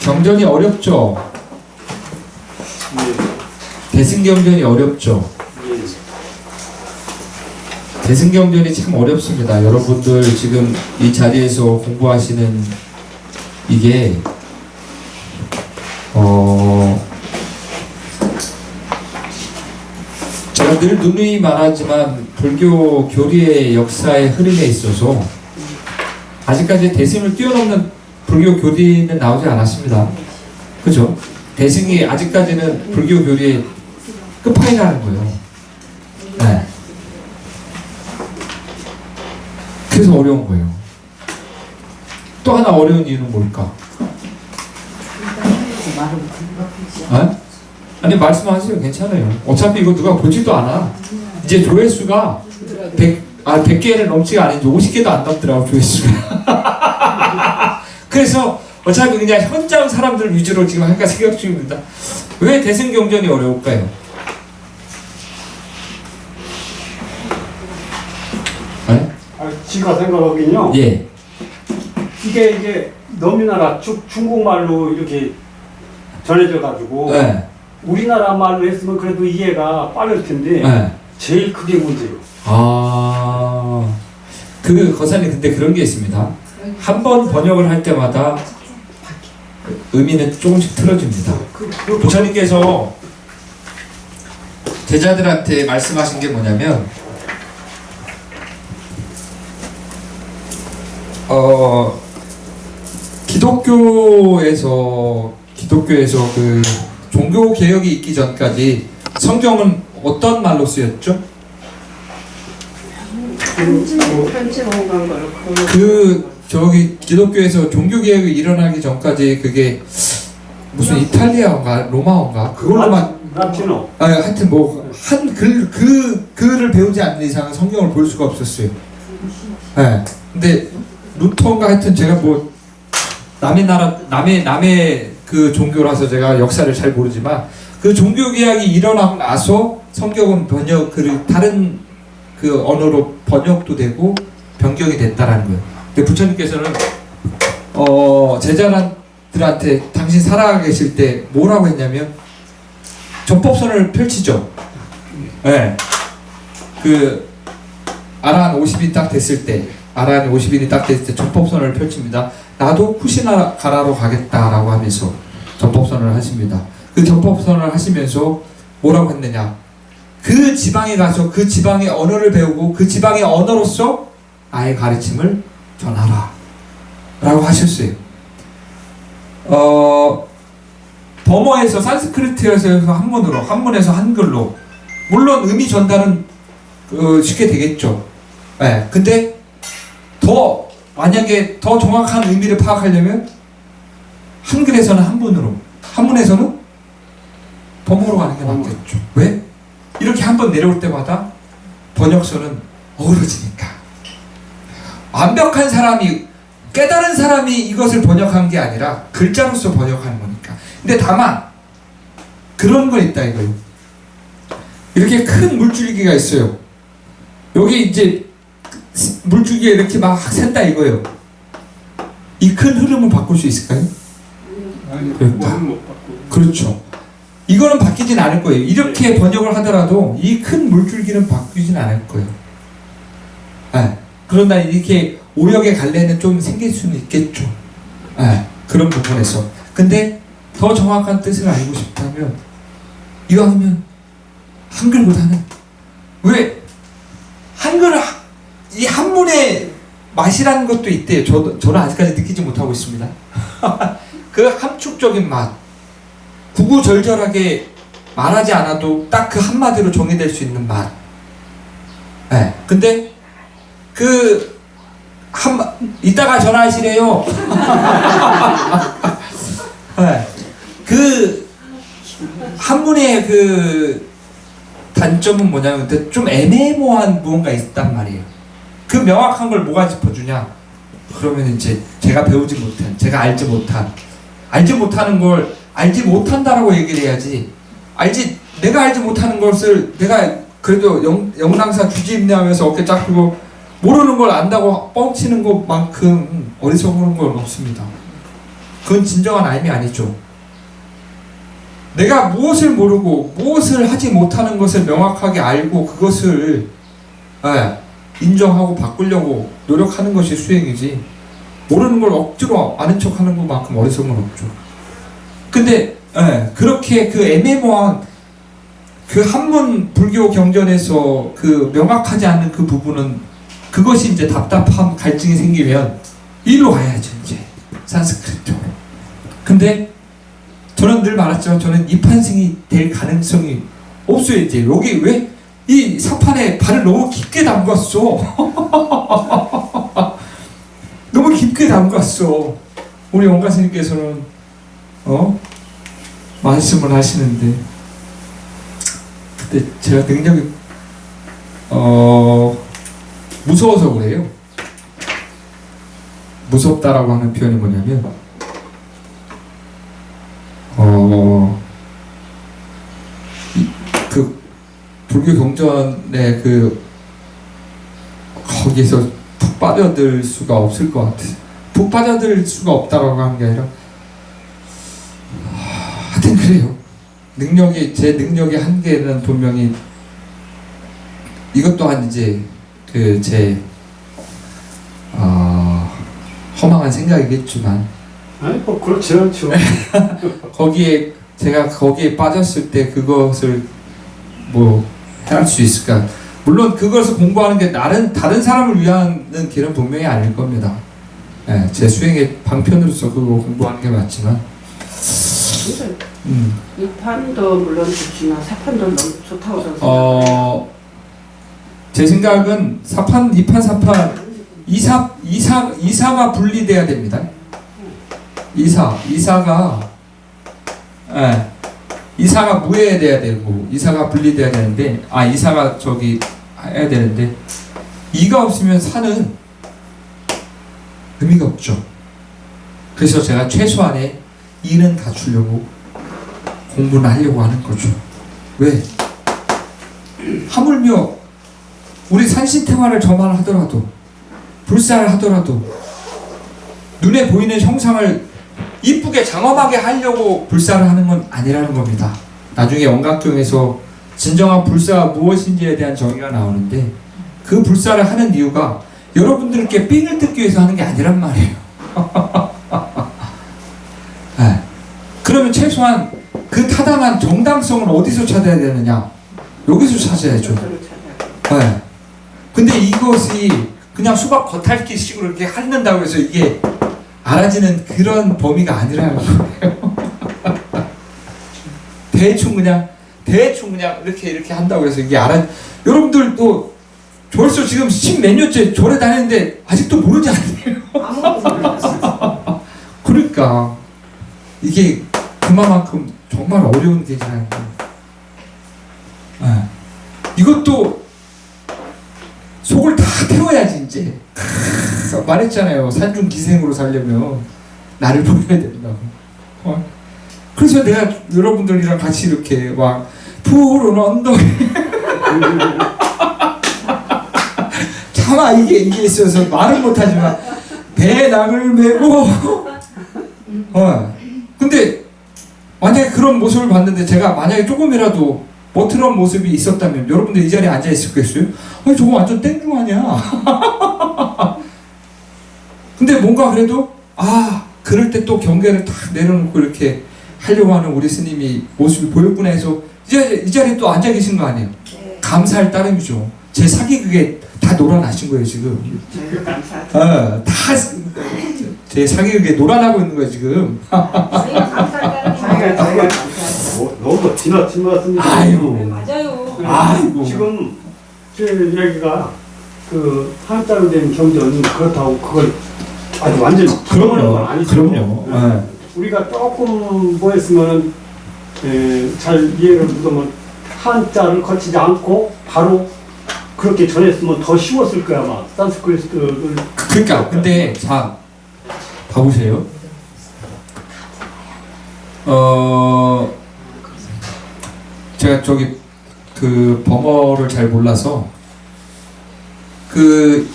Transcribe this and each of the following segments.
경전이 어렵죠. 대승경전이 어렵죠. 대승경전이 참 어렵습니다. 여러분들 지금 이 자리에서 공부하시는 이게 제가 늘 누누이 말하지만 불교 교리의 역사의 흐름에 있어서 아직까지 대승을 뛰어넘는 불교 교리는 나오지 않았습니다. 그죠? 대승이 아직까지는 불교 교리의 끝판이라는 거예요. 네. 그래서 어려운 거예요. 또 하나 어려운 이유는 뭘까? 아니 말씀하세요. 괜찮아요. 어차피 이거 누가 보지도 않아. 이제 조회수가 100개를 넘지가 않은지 50개도 안 넘더라고, 조회수가. 그래서 어차피 그냥 현장 사람들 위주로 지금 할까 생각 중입니다. 왜 대승경전이 어려울까요? 네? 제가 생각하기는요. 예. 이게 너무나라 중국말로 이렇게 전해져 가지고 네. 우리나라 말로 했으면 그래도 이해가 빠를 텐데 네. 제일 크게 문제요. 거사님 근데 그런 게 있습니다. 한 번 번역을 할 때마다 의미는 조금씩 틀어집니다. 부처님께서 제자들한테 말씀하신 게 뭐냐면 기독교에서 그 종교 개혁이 있기 전까지 성경은 어떤 말로 쓰였죠? 기독교에서 종교 개혁이 일어나기 전까지 그게 무슨 이탈리아어인가 로마어인가 그걸로만 라틴어. 하여튼 뭐 한 글을 배우지 않는 이상은 성경을 볼 수가 없었어요. 네. 근데 루터인가 하여튼 제가 뭐 남의 그 종교라서 제가 역사를 잘 모르지만 그 종교 개혁이 일어나고 나서 성경은 다른 그 언어로 번역도 되고 변경이 됐다라는 거예요. 근데 부처님께서는 제자들한테 당신 살아가 계실 때 뭐라고 했냐면 전법선을 펼치죠. 네. 그 아라한 50일이 딱 됐을 때 전법선을 펼칩니다. 나도 후시나가라로 가겠다라고 하면서 전법선을 하십니다. 그 전법선을 하시면서 뭐라고 했느냐? 그 지방에 가서 그 지방의 언어를 배우고 그 지방의 언어로서 나의 가르침을 전하라 라고 하셨어요. 버머에서 산스크리트에서 한문에서 한글로 물론 의미 전달은 쉽게 되겠죠. 네, 근데 만약에 더 정확한 의미를 파악하려면 한글에서는 한문으로, 한문에서는 버머로 가는 게 낫겠죠. 왜? 이렇게 한번 내려올 때마다 번역서는 어우러지니까. 완벽한 사람이, 깨달은 사람이 이것을 번역한 게 아니라 글자로서 번역하는 거니까. 근데 다만 그런 거 있다 이거예요. 이렇게 큰 물줄기가 있어요. 여기 이제 물줄기가 이렇게 막 샌다 이거예요. 이 큰 흐름을 바꿀 수 있을까요? 그렇다. 그렇죠. 이거는 바뀌진 않을 거예요. 이렇게 번역을 하더라도 이 큰 물줄기는 바뀌진 않을 거예요. 네. 그러나 이렇게 오역의 갈래는 좀 생길 수는 있겠죠. 네. 그런 부분에서. 근데 더 정확한 뜻을 알고 싶다면 이왕이면 한글보다는 왜 이 한문의 맛이라는 것도 있대요. 저는 아직까지 느끼지 못하고 있습니다. 그 함축적인 맛, 구구절절하게 말하지 않아도 딱 그 한마디로 정의될 수 있는 맛. 네. 근데 이따가 전화하시래요. 네. 그 한문의 그 단점은 뭐냐면 좀 애매모호한 무언가 있단 말이에요. 그 명확한 걸 뭐가 짚어주냐? 그러면 이제 제가 배우지 못한, 제가 알지 못하는 걸 알지 못한다라고 얘기를 해야지. 내가 알지 못하는 것을 내가 그래도 영랑사 주지임내하면서 어깨 쫙 펴고 모르는 걸 안다고 뻥치는 것만큼 어리석은 건 없습니다. 그건 진정한 알미 아니죠. 내가 무엇을 모르고 무엇을 하지 못하는 것을 명확하게 알고 그것을 인정하고 바꾸려고 노력하는 것이 수행이지, 모르는 걸 억지로 아는 척하는 것만큼 어리석은 건 없죠. 근데 그렇게 그 애매모호한 그 한문 불교 경전에서 그 명확하지 않은 그 부분은, 그것이 이제 답답함 갈증이 생기면 일로 와야죠, 이제 산스크리트로. 근데 저는 늘 말했지만 저는 이판승이 될 가능성이 없어요. 이제 여기 왜 이 사판에 발을 너무 깊게 담갔어. 너무 깊게 담갔어. 우리 원가스님께서는 말씀을 하시는데, 그때 제가 굉장히 무서워서 그래요. 무섭다라고 하는 표현이 뭐냐면 그 불교 경전에 거기서 푹 빠져들 수가 없을 것 같아요. 푹 빠져들 수가 없다라고 하는 게 아니라, 하여튼 그래요. 제 능력의 한계는 분명히, 이것 또한 이제 제 허망한 생각이겠지만, 아니 뭐 그렇지 않죠. 제가 거기에 빠졌을 때 그것을 뭐 할 수 있을까? 물론 그것을 공부하는 게 다른 사람을 위한 길은 분명히 아닐 겁니다. 제 수행의 방편으로서 그거 공부하는 게 맞지만, 이 판도 물론 좋지만 사판도 너무 좋다고 저는 생각해요. 제 생각은 사판, 2판, 4판 이사가 분리돼야 됩니다. 이사가 무해돼야 되고, 이사가 분리돼야 되는데, 이사가 해야 되는데, 이가 없으면 사는 의미가 없죠. 그래서 제가 최소한의 이는 갖추려고 공부는 하려고 하는 거죠. 왜? 하물며 우리 산신태화를 저만 하더라도, 불사를 하더라도 눈에 보이는 형상을 이쁘게 장엄하게 하려고 불사를 하는 건 아니라는 겁니다. 나중에 원각경에서 진정한 불사가 무엇인지에 대한 정의가 나오는데, 그 불사를 하는 이유가 여러분들께 삥을 뜯기 위해서 하는 게 아니란 말이에요. 그러면 최소한 그 타당한 정당성은 어디서 찾아야 되느냐? 여기서 찾아야죠. 근데 이것이 그냥 수박 겉핥기 식으로 이렇게 핥는다고 해서 이게 알아지는 그런 범위가 아니라는 거예요. 대충 그냥 이렇게 한다고 해서 이게 여러분들도 벌써 지금 10몇 년째 절에 다니는데 아직도 모르지 않나요? 아무것도 몰랐어요. 그러니까 이게 그만큼 정말 어려운 길이라는 거예요. 이것도 속을 다 태워야지 이제. 말했잖아요. 산중기생으로 살려면 나를 보여야 된다고. 그래서 내가 여러분들이랑 같이 이렇게 막 푸른 언덕에 차마 이게 있어서 말은 못하지만 배낭을 메고 근데 만약에 그런 모습을 봤는데, 제가 만약에 조금이라도 멋트런 모습이 있었다면 여러분들 이 자리에 앉아 있었겠어요? 저거 완전 땡중 아니야. 근데 뭔가 그래도 그럴 때 또 경계를 탁 내려놓고 이렇게 하려고 하는 우리 스님이 모습이 보였구나 해서 이 자리에 또 앉아 계신 거 아니에요? 네. 감사할 따름이죠. 제 사기극에 다 놀아나신 거예요 지금. 감사하죠. 제 사기극에 놀아나고 있는 거예요 지금. 저희가 감사하다는 자기가 너무 지나친 말씀이죠. 아이고. 맞아요. 아이고. 지금 제 이야기가 그 한자로 된 경전은 그렇다고 그걸 아주 완전 그럼요. 건 아니죠. 그럼요. 우리가 조금 뭐 했으면 잘 이해를 못하면 한자를 거치지 않고 바로 그렇게 전했으면 더 쉬웠을 거야 아마 산스크리트를. 그러니까 근데 자 봐보세요. 제가 그 범어를 잘 몰라서 그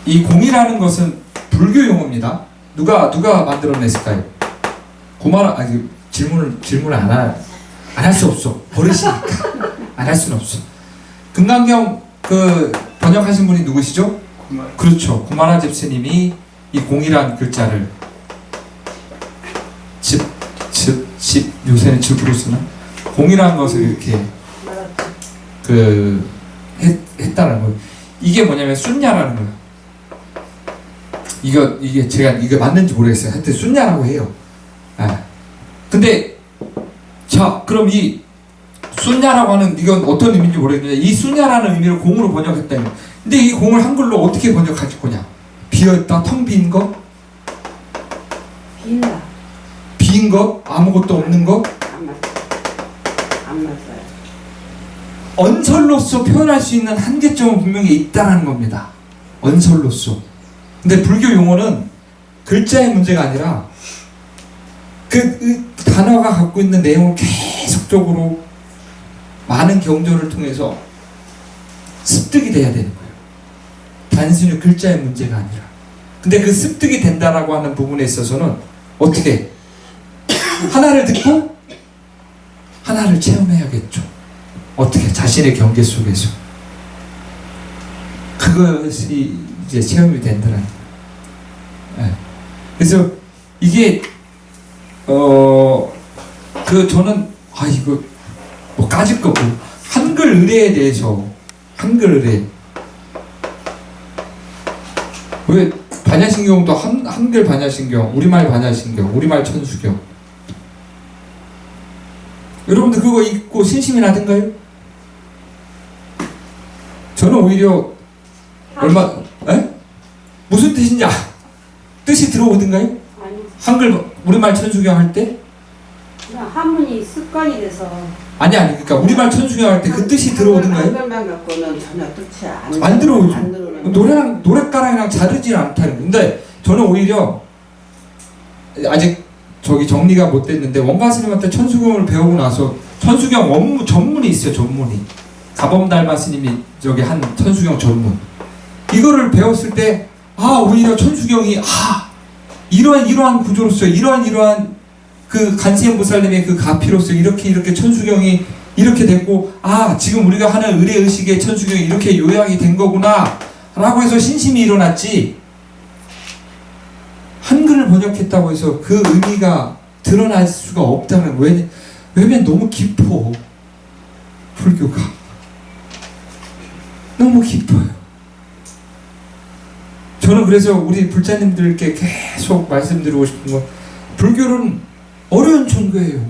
이 공이라는 것은 불교 용어입니다. 누가 만들어냈을까요? 아니 질문을 안 할 수 없어. 버릇이니까 안 할 수는 없어. 금강경 그 번역하신 분이 누구시죠? 그렇죠. 구마라 집스님이 이 공이라는 글자를 요새는 즙으로 쓰나? 공이라는 것을 이렇게 했다는 거예요. 이게 뭐냐면 순야라는 거예요. 이게 제가 이게 맞는지 모르겠어요. 하여튼 순야라고 해요. 근데 자, 그럼 이 순야라고 하는 이건 어떤 의미인지 모르겠는데 이 순야라는 의미를 공으로 번역했다는. 근데 이 공을 한글로 어떻게 번역할 거냐? 비어있다, 텅 빈 거, 빈다. 빈 거, 아무것도 없는 거. 안 맞아요. 언설로서 표현할 수 있는 한계점은 분명히 있다는 겁니다. 언설로서. 근데 불교 용어는 글자의 문제가 아니라 그 단어가 갖고 있는 내용을 계속적으로 많은 경전을 통해서 습득이 돼야 되는 거예요. 단순히 글자의 문제가 아니라. 근데 그 습득이 된다라고 하는 부분에 있어서는 어떻게 하나를 듣고 하나를 체험해야겠죠. 어떻게? 자신의 경계 속에서. 그것이 이제 체험이 된다는 거예요. 네. 그래서 이게 저는 이거 뭐 까짓 거고 한글 의례에 대해서 한글 의례 왜 반야신경도 한글 반야신경, 우리말 반야신경, 우리말 천수경. 여러분들 그거 읽고 신심이 나던가요? 저는 오히려 무슨 뜻인지 뜻이 들어오던가요? 아니, 한글 우리말 천수경 할 때? 그냥 한문이 습관이 돼서 아니 그러니까 우리말 천수경 할 때 그 뜻이 들어오던가요? 한글만 갖고는 전혀 뜻이 안 들어오죠. 안 들어오는 노랫가랑이랑 다르지 않다는. 근데 저는 오히려 아직 정리가 못 됐는데 원가 스님한테 천수경을 배우고 나서 천수경 원문 전문이 있어요. 전문이 가범달마 스님이 한 천수경 전문 이거를 배웠을 때 오히려 천수경이 이러한 구조로서 이러한 그 간세음보살님의 그 가피로서 이렇게 천수경이 이렇게 됐고 지금 우리가 하는 의례의식의 천수경이 이렇게 요약이 된 거구나 라고 해서 신심이 일어났지. 한글을 번역했다고 해서 그 의미가 드러날 수가 없다는 거예요. 왜냐면 너무 깊어. 불교가 너무 깊어요. 저는 그래서 우리 불자님들께 계속 말씀드리고 싶은 건 불교는 어려운 종교예요.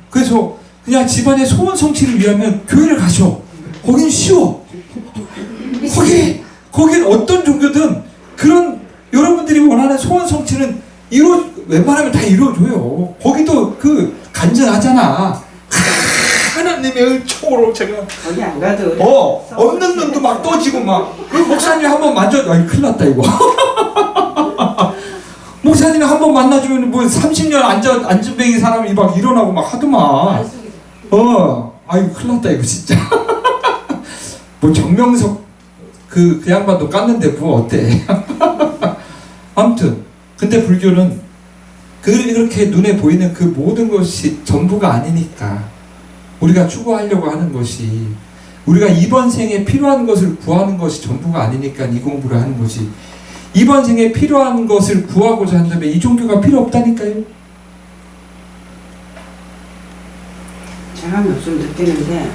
그래서 그냥 집안의 소원 성취를 위하면 교회를 가셔. 거긴 쉬워. 거긴 어떤 종교든 그런 여러분들이 원하는 소원 성취는 웬만하면 다 이루어줘요. 거기도 간절하잖아. 하나님의 은총으로 제가 거기 안 가도 없는 눈도 막 떠지고 그 목사님 한번 큰일 났다 이거. 목사님 한번 만나주면 30년 안전뱅이 사람이 막 일어나고 막 하더만. 큰일 났다 이거 진짜. 정명석 그 양반도 깠는데 어때? 아무튼 근데 불교는 그렇게 눈에 보이는 그 모든 것이 전부가 아니니까 우리가 추구하려고 하는 것이 우리가 이번 생에 필요한 것을 구하는 것이 전부가 아니니까 이 공부를 하는 거지. 이번 생에 필요한 것을 구하고자 한다면 이 종교가 필요 없다니까요. 제가 요즘 느끼는데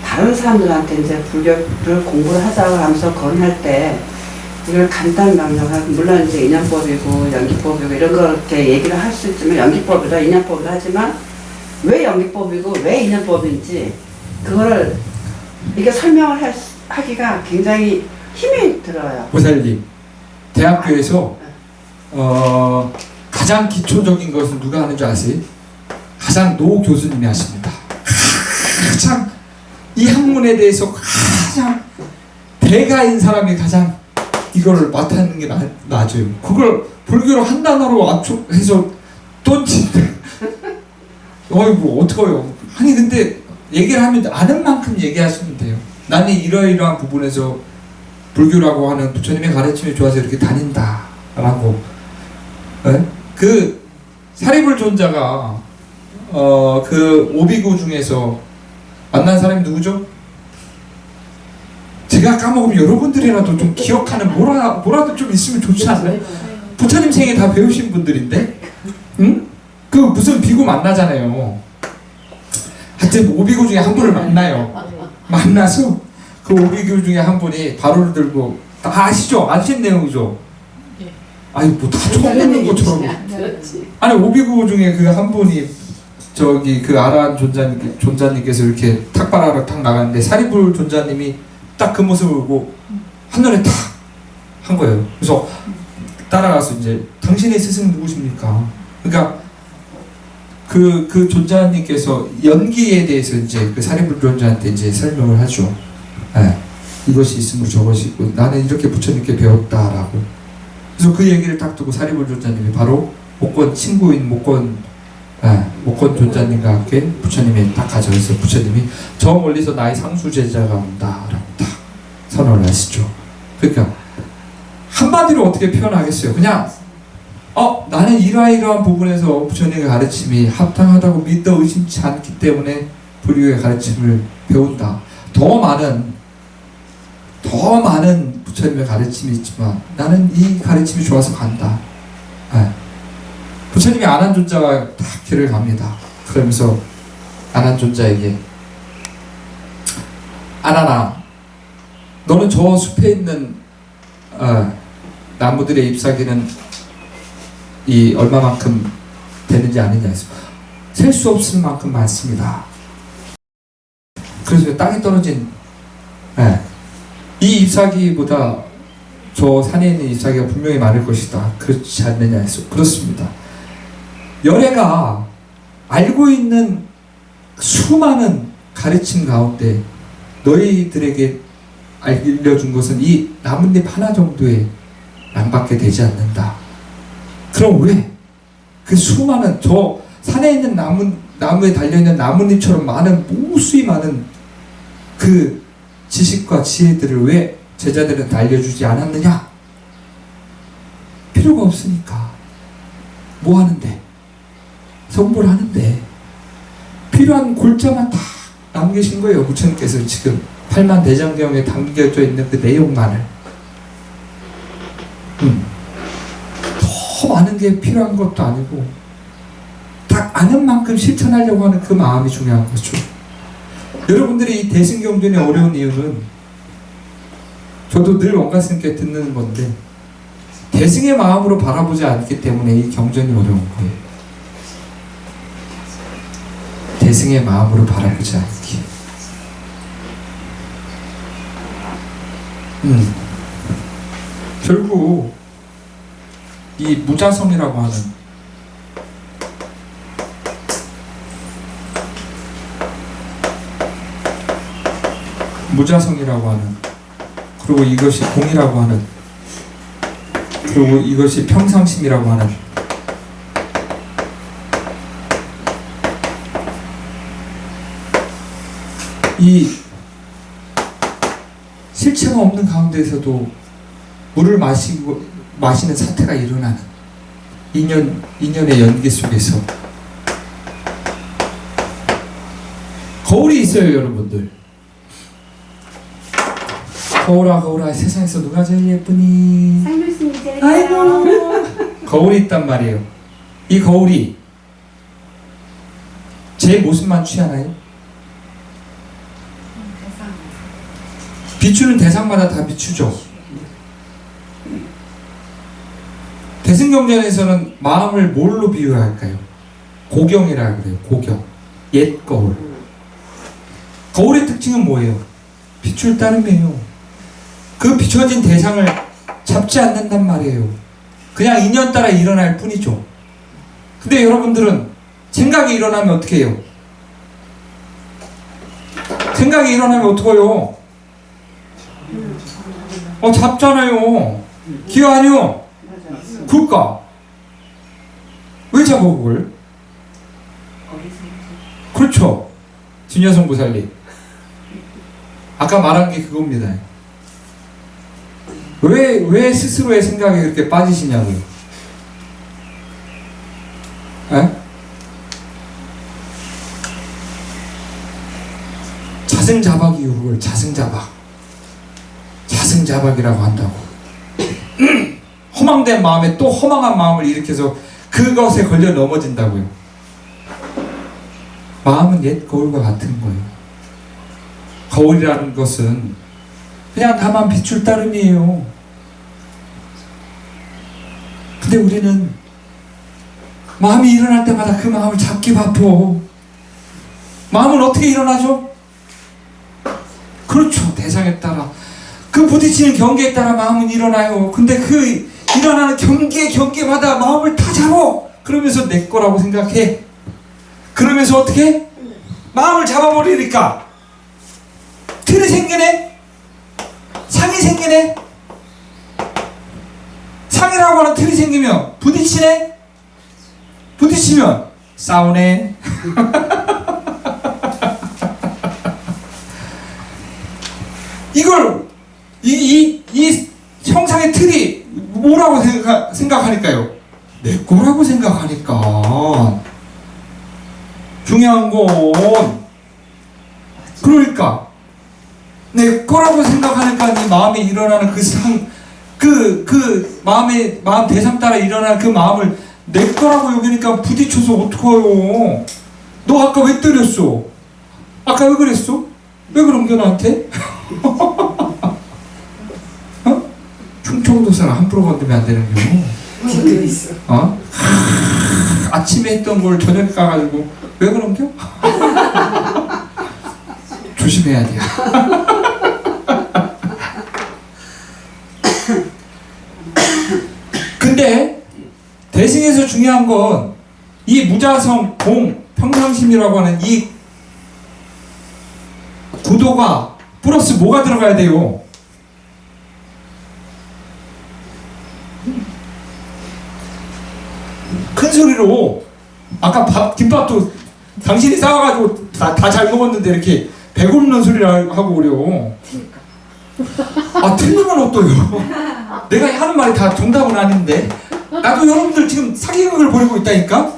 다른 사람들한테 이제 불교를 공부를 하자고 하면서 거론할 때 이걸 간단 명령하고 물론 이제 인연법이고 연기법이고 이런 거 이렇게 얘기를 할 수 있지만 연기법이다 인연법이다 하지만 왜 연기법이고 왜 인연법인지 그거를 이게 설명을 하기가 굉장히 힘이 들어요. 보살님 대학교에서 가장 기초적인 것은 누가 하는 줄 아세요? 가장 노 교수님이 하십니다. 가장 이 학문에 대해서 가장 대가인 사람이 가장 이걸 맡는 게 맞아요. 그걸 불교로 한 단어로 압축해서 던진대. 어떡해요. 근데 얘기를 하면 아는 만큼 얘기하시면 돼요. 나는 이러이러한 부분에서 불교라고 하는 부처님의 가르침이 좋아서 이렇게 다닌다라고. 예? 그 사리불 존자가 그 오비구 중에서 만난 사람이 누구죠? 제가 까먹으면 여러분들이라도 좀 기억하는 뭐라도 좀 있으면 좋지 않나요? 부처님 생에 다 배우신 분들인데, 응? 그 무슨 비구 만나잖아요. 하여튼 오비구 중에 한 분을 만나요. 만나서 그 오비구 중에 한 분이 바로를 들고, 다 아시죠? 아시는 내용이죠? 아니 뭐 다 처음 듣는 것처럼. 아니 오비구 중에 그 한 분이 저기 그 아라한 존자님께서 이렇게 탁발하러 탁 나가는데 사리불 존자님이 딱 그 모습을 보고 한눈에 탁 한 거예요. 그래서 따라가서 이제 당신의 스승 누구십니까? 그러니까 그 존자님께서 연기에 대해서 이제 그 사리불 존자한테 이제 설명을 하죠. 예, 이것이 있으므로 저것이 있고 나는 이렇게 부처님께 배웠다라고. 그래서 그 얘기를 딱 듣고 사리불 존자님이 바로 목권 친구인 목권 존자님과 함께 부처님이 딱 가져와서 부처님이 저 멀리서 나의 상수 제자가 온다라고 딱 선언을 하시죠. 그러니까 한마디로 어떻게 표현하겠어요? 그냥 나는 이러이러한 부분에서 부처님의 가르침이 합당하다고 믿어 의심치 않기 때문에 불교의 가르침을 배운다. 더 많은 부처님의 가르침이 있지만 나는 이 가르침이 좋아서 간다. 부처님이 아난존자와 딱 길을 갑니다. 그러면서 아난존자에게 아나나 너는 저 숲에 있는 나무들의 잎사귀는 이 얼마만큼 되는지 아느냐 해서 셀 수 없을 만큼 많습니다. 그래서 땅에 떨어진 이 잎사귀보다 저 산에 있는 잎사귀가 분명히 많을 것이다. 그렇지 않느냐 해서 그렇습니다. 열애가 알고 있는 수많은 가르침 가운데 너희들에게 알려준 것은 이 나뭇잎 하나 정도의 양밖에 되지 않는다. 그럼 왜 그 수많은 저 산에 있는 나무에 달려있는 나뭇잎처럼 많은 무수히 많은 그 지식과 지혜들을 왜 제자들한테 알려주지 않았느냐? 필요가 없으니까. 뭐 하는데? 성불 하는데 필요한 골자만 다 남기신 거예요. 부처님께서 지금 팔만대장경에 담겨져 있는 그 내용만을. 더 많은 게 필요한 것도 아니고 딱 아는 만큼 실천하려고 하는 그 마음이 중요한 거죠. 여러분들이 이 대승경전이 어려운 이유는 저도 늘 원가스님께 듣는 건데 대승의 마음으로 바라보지 않기 때문에 이 경전이 어려운 거예요. 대승의 마음으로 바라보지 않기. 결국 이 무자성이라고 하는 그리고 이것이 공이라고 하는 그리고 이것이 평상심이라고 하는 이 실체가 없는 가운데에서도 물을 마시는 사태가 일어나는 인연의 연기 속에서 거울이 있어요, 여러분들. 거울아 세상에서 누가 제일 예쁘니? 상교수님 제일 아이고. 거울이 있단 말이에요. 이 거울이 제 모습만 취하나요? 비추는 대상마다 다 비추죠. 대승경전에서는 마음을 뭘로 비유할까요? 고경이라고 그래요. 고경. 옛 거울. 거울의 특징은 뭐예요? 비출 따름이에요. 그 비춰진 대상을 잡지 않는단 말이에요. 그냥 인연 따라 일어날 뿐이죠. 근데 여러분들은 생각이 일어나면 어떻게 해요? 생각이 일어나면 어떡해요? 잡잖아요. 기어 아니요? 그럴까? 왜 잡아 그걸? 그렇죠. 진여성 보살님. 아까 말한 게 그겁니다. 왜 스스로의 생각에 그렇게 빠지시냐고요? 에? 자승자박이요, 그걸 자승자박. 자승자박이라고 한다고. 허망된 마음에 또 허망한 마음을 일으켜서 그것에 걸려 넘어진다고요. 마음은 옛 거울과 같은 거예요. 거울이라는 것은 그냥 다만 비출 따름이에요. 근데 우리는 마음이 일어날 때마다 그 마음을 잡기 바빠. 마음은 어떻게 일어나죠? 그렇죠. 대상에 따라 그 부딪히는 경계에 따라 마음은 일어나요. 근데 그 일어나는 경계마다 마음을 다 잡아. 그러면서 내 거라고 생각해. 그러면서 어떻게? 마음을 잡아버리니까 틀이 생기네? 상이 생기네? 상이라고 하는 틀이 생기면 부딪히네? 부딪히면 싸우네? 이걸 이 형상의 틀이 뭐라고 생각하니까요? 내 거라고 생각하니까. 중요한 건 그러니까 내 거라고 생각하니까 이 마음에 일어나는 마음 대상 따라 일어나는 그 마음을 내 거라고 여기니까 부딪혀서 어떡해요? 너 아까 왜 때렸어? 아까 왜 그랬어? 왜 그런 게 나한테? 어? 충청도사는 함부로 건드면 안 되는 경우. 어? 아침에 했던 걸 저녁에 가가지고 왜 그런겨? 조심해야 돼요. 근데 대승에서 중요한 건 이 무자성, 공, 평상심이라고 하는 이 구도가 플러스 뭐가 들어가야 돼요? 큰 소리로 아까 김밥도 당신이 싸워가지고 다 잘 먹었는데 이렇게 배고프는 소리를 하고 그래요. 아 틀리면 어때요? 내가 하는 말이 다 정답은 아닌데. 나도 여러분들 지금 사기극을 벌이고 있다니까.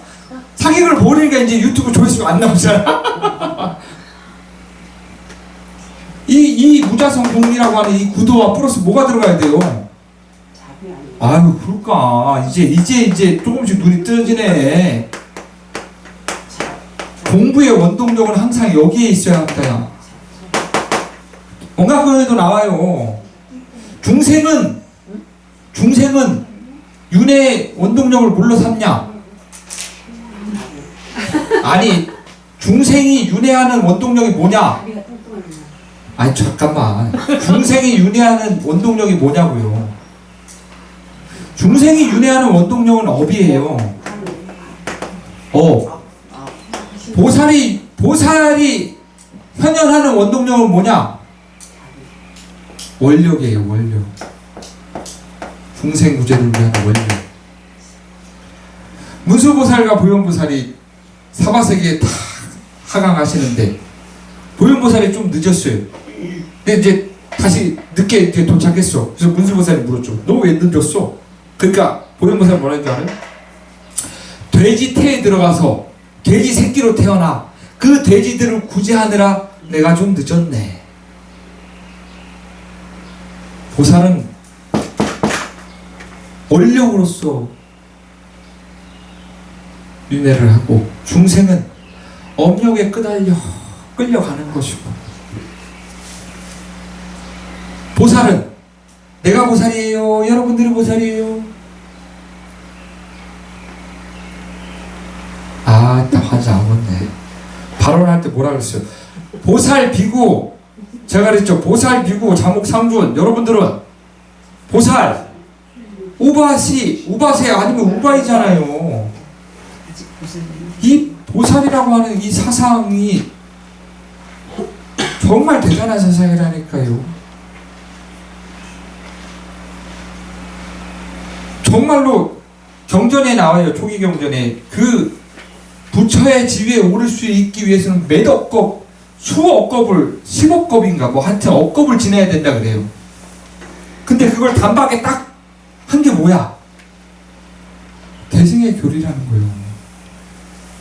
사기극을 벌이니까 이제 유튜브 조회수가 안 나오잖아. 이 무자성 공이라고 하는 이 구도와 플러스 뭐가 들어가야 돼요? 아유 그럴까. 이제 조금씩 눈이 뜨지네. 공부의 원동력은 항상 여기에 있어야 한다. 건강교육에도 나와요. 중생은 윤회의 원동력을 뭘로 삼냐? 아니 중생이 윤회하는 원동력이 뭐냐? 아니 잠깐만. 중생이 윤회하는 원동력이 뭐냐고요? 중생이 윤회하는 원동력은 업이에요. 보살이 현현하는 원동력은 뭐냐? 원력이에요. 원력. 중생 구제를 위한 원력. 문수보살과 보현보살이 사바세계에 다 하강하시는데 보현보살이 좀 늦었어요. 근데 이제 다시 늦게 이제 도착했어. 그래서 문수보살이 물었죠. 너 왜 늦었어? 그러니까 보현보살이 뭐라는 줄 알아요? 돼지 태에 들어가서 돼지 새끼로 태어나 그 돼지들을 구제하느라 내가 좀 늦었네. 보살은 원력으로서 윤회를 하고 중생은 업력에 끌려가는 것이고 보살은 내가 보살이에요. 여러분들이 보살이에요. 딱 화자 안 왔네. 발언할 때 뭐라 그랬어요? 보살 비구 제가 그랬죠. 보살 비구 자목 상준 여러분들은 보살 우바세 아니면 우바이잖아요. 이 보살이라고 하는 이 사상이 정말 대단한 사상이라니까요. 정말로 경전에 나와요. 초기 경전에 그 부처의 지위에 오를 수 있기 위해서는 몇 억겁, 수억 겁을 10억 겁인가 뭐 하여튼 억겁을 지내야 된다 그래요. 근데 그걸 단박에 딱 한 게 뭐야? 대승의 교리라는 거예요.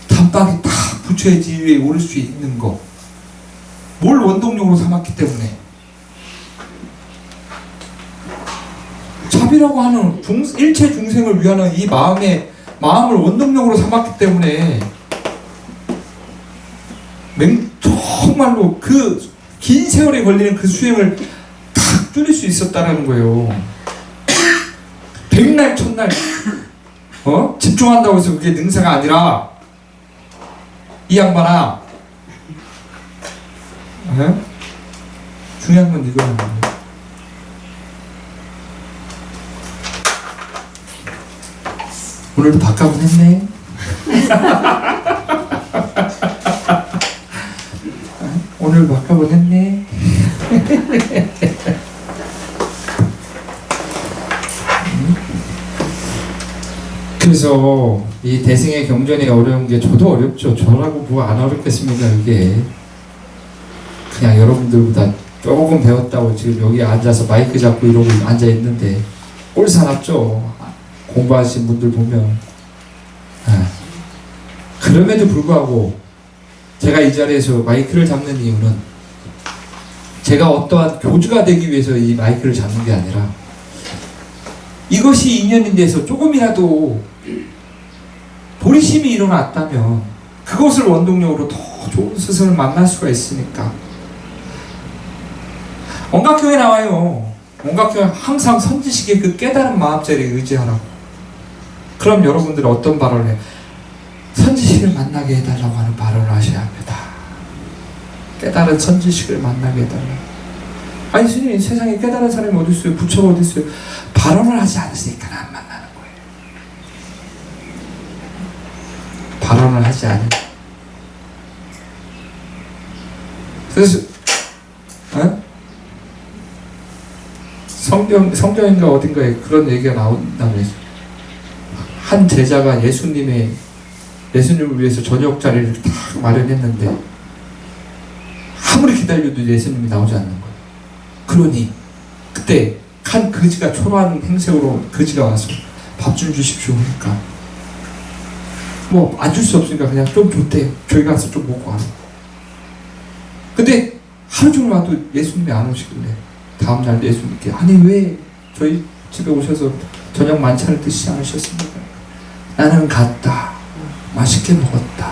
단박에 딱 붙여야지 위에 오를 수 있는 거. 뭘 원동력으로 삼았기 때문에. 자비라고 하는 일체 중생을 위하는 이 마음을 원동력으로 삼았기 때문에 정말로 그 긴 세월에 걸리는 그 수행을 탁 줄일 수 있었다는 거예요. 백날 첫날 집중한다고 해서 그게 능사가 아니라 이 양반아, 중요한 건 이거라는 거예요. 오늘도 밥값은 했네. 오늘 밥값은 했네. 그래서 이 대승의 경전이 어려운 게 저도 어렵죠. 저라고 뭐 안 어렵겠습니까? 이게 그냥 여러분들보다 조금 배웠다고 지금 여기 앉아서 마이크 잡고 이러고 앉아 있는데 꼴사납죠. 공부하신 분들 보면. 그럼에도 불구하고 제가 이 자리에서 마이크를 잡는 이유는 제가 어떠한 교주가 되기 위해서 이 마이크를 잡는 게 아니라 이것이 인연인 데서 조금이라도 보리심이 일어났다면 그것을 원동력으로 더 좋은 스승을 만날 수가 있으니까. 원각교에 나와요. 원각교에 항상 선지식의 그 깨달은 마음자리에 의지하라고. 그럼 여러분들은 어떤 발언을 해요? 선지식을 만나게 해달라고 하는 발언을 하셔야 합니다. 깨달은 선지식을 만나게 해달라고. 아니 스님, 세상에 깨달은 사람이 어디 있어요? 부처가 어디 있어요? 발언을 하지 않으니까 안 만나는 거예요. 발언을 하지 않으면. 그래서 성경인가 어딘가에 그런 얘기가 나온다고 했어요. 한 제자가 예수님을 위해서 저녁 자리를 딱 마련했는데 아무리 기다려도 예수님이 나오지 않는 거예요. 그러니 그때 한 거지가 초라한 행색으로 거지가 와서 밥 좀 주십시오 하니까 뭐 안 줄 수 없으니까 그냥 좀 줬대요. 저희 가서 좀 먹고 하는. 근데 하루 종일 와도 예수님이 안 오시길래 다음날 예수님께 아니 왜 저희 집에 오셔서 저녁 만찬을 드시지 않으셨습니까? 나는 갔다. 맛있게 먹었다.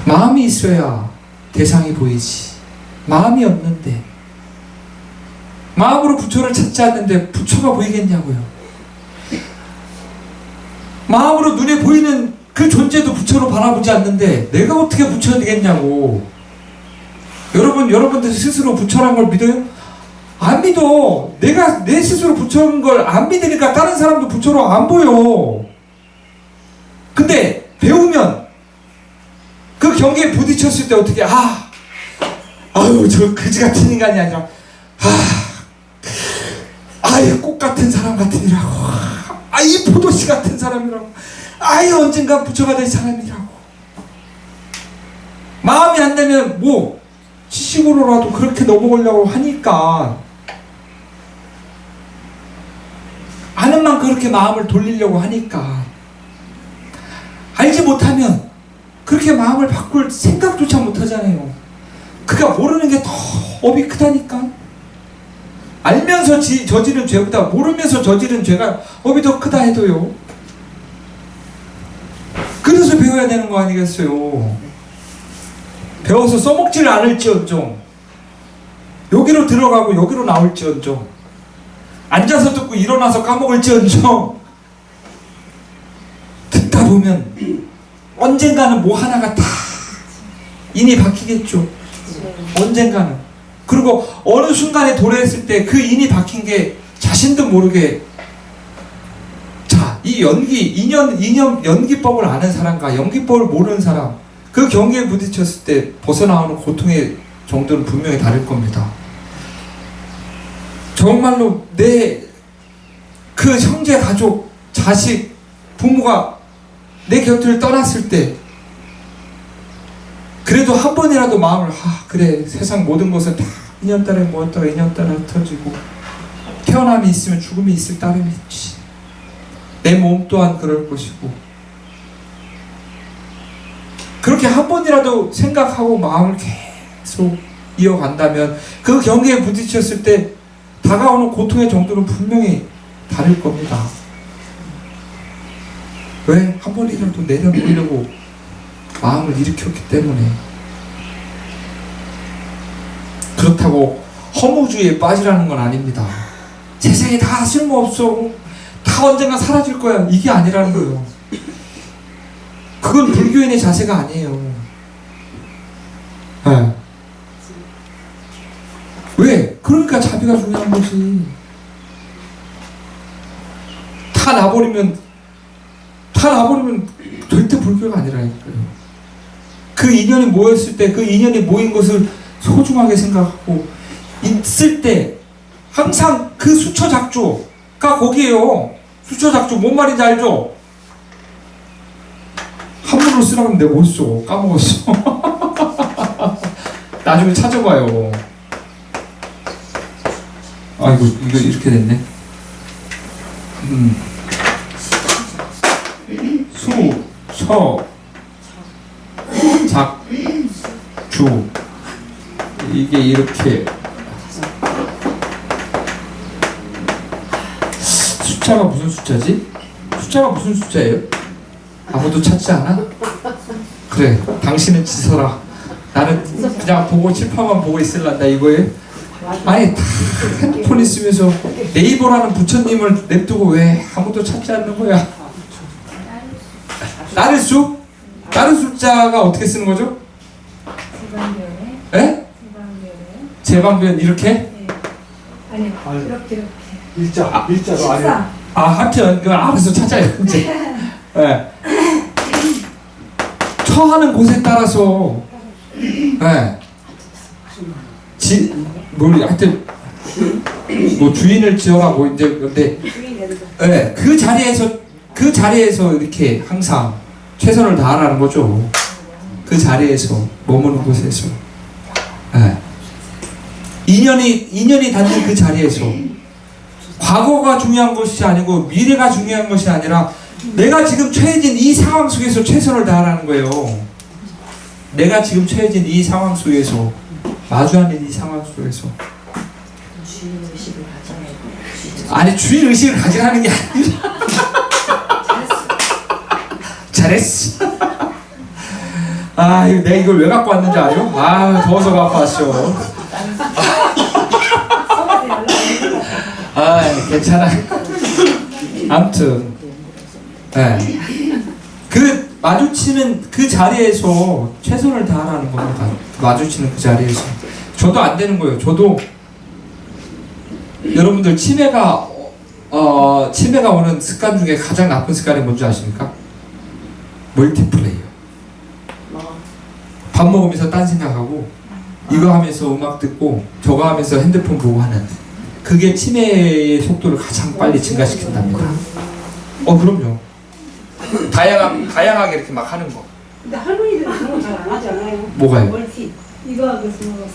마음이 있어야 대상이 보이지. 마음이 없는데, 마음으로 부처를 찾지 않는데 부처가 보이겠냐고요. 마음으로 눈에 보이는 그 존재도 부처로 바라보지 않는데 내가 어떻게 부처가 되겠냐고. 여러분들 스스로 부처란 걸 믿어요? 안 믿어. 내가 내 스스로 부처인 걸 안 믿으니까 다른 사람도 부처로 안 보여. 근데 배우면 그 경계에 부딪혔을 때 어떻게 아유 저 그지 같은 인간이 아니라 이 꽃 같은 사람 같으니라고. 이 포도씨 같은 사람이라고. 이 언젠가 부처가 될 사람이라고. 마음이 안 되면 뭐 지식으로라도 그렇게 넘어가려고 하니까 아는 만큼 그렇게 마음을 돌리려고 하니까 알지 못하면 그렇게 마음을 바꿀 생각조차 못하잖아요. 그가 모르는 게 더 업이 크다니까. 알면서 저지른 죄보다 모르면서 저지른 죄가 업이 더 크다 해도요. 그래서 배워야 되는 거 아니겠어요. 배워서 써먹지를 않을지언정 여기로 들어가고 여기로 나올지언정 앉아서 듣고 일어나서 까먹을지언정 듣다 보면 언젠가는 뭐 하나가 다 인이 박히겠죠. 언젠가는. 그리고 어느 순간에 도래했을 때 그 인이 박힌 게 자신도 모르게 이 연기법을 아는 사람과 연기법을 모르는 사람 그 경계에 부딪혔을 때 벗어나오는 고통의 정도는 분명히 다를 겁니다. 정말로 내 그 형제, 가족, 자식, 부모가 내 곁을 떠났을 때 그래도 한 번이라도 마음을 그래 세상 모든 것은 다 인연따라 모았다가 인연따라 흩어지고 태어남이 있으면 죽음이 있을 따름이 있지. 내 몸 또한 그럴 것이고. 그렇게 한 번이라도 생각하고 마음을 계속 이어간다면 그 경계에 부딪혔을 때 다가오는 고통의 정도는 분명히 다를 겁니다. 왜? 한 번이라도 내려놓으려고 마음을 일으켰기 때문에. 그렇다고 허무주의에 빠지라는 건 아닙니다. 세상에 다 쓸모없어, 다 언젠가 사라질 거야, 이게 아니라는 거예요. 그건 불교인의 자세가 아니에요. 네. 왜? 그러니까 자비가 중요한 거지. 다 놔버리면 절대 불교가 아니라니까요. 그 인연이 모였을 때 그 인연이 모인 것을 소중하게 생각하고 있을 때 항상 그 수처작조가 거기에요. 수처작조 뭔 말인지 알죠? 한문으로 쓰라고 하면 내가 못 써. 까먹었어. 나중에 찾아봐요. 아이고 이거 이렇게 됐네. 수, 처, 작, 주. 이게 이렇게 숫자가 무슨 숫자지? 숫자가 무슨 숫자예요? 아무도 찾지 않아? 그래, 당신은 지서라. 나는 그냥 보고 칠판만 보고 있을란다 이거예요? 아니 다 핸드폰 있으면서 네이버라는 부처님을 냅두고 왜 아무도 찾지 않는 거야? 나를 수? 다른 숫자가 어떻게 쓰는 거죠? 예? 제방변 이렇게? 네. 아니 이렇게 일자로 아니. 하여튼 그 알아서 찾아요 이제. 예. 처하는 곳에 따라서 예. 하여튼 뭐 주인을 지어라 뭐 이제 근데 예. 그 자리에서 이렇게 항상 최선을 다하라는 거죠. 그 자리에서 머무는 곳에서. 예. 인연이 닿는 그 자리에서 과거가 중요한 것이 아니고 미래가 중요한 것이 아니라 내가 지금 처해진 이 상황 속에서 최선을 다하라는 거예요. 내가 지금 처해진 이 상황 속에서 마주하는 이 상황 속에서 아니 주인의식을 가지라는 게 아니라 잘했어. 아 내가 이걸 왜 갖고 왔는지 알아요? 아 더워서 갖고 왔어. 아 괜찮아. 아무튼 네. 그 마주치는 그 자리에서 최선을 다하라는 겁니다. 마주치는 그 자리에서 저도 안 되는 거예요. 저도 여러분들 치매가 오는 습관 중에 가장 나쁜 습관이 뭔지 아십니까? 멀티플레이요. 밥 먹으면서 딴 생각하고 이거 하면서 음악 듣고 저거 하면서 핸드폰 보고 하는 그게 치매의 속도를 가장 빨리 증가시킨답니다. 그럼요. 다양하게 이렇게 막 하는 거. 근데 할머니들은 그런 거 잘 안 하지 않아요? 뭐가요? 멀티. 이거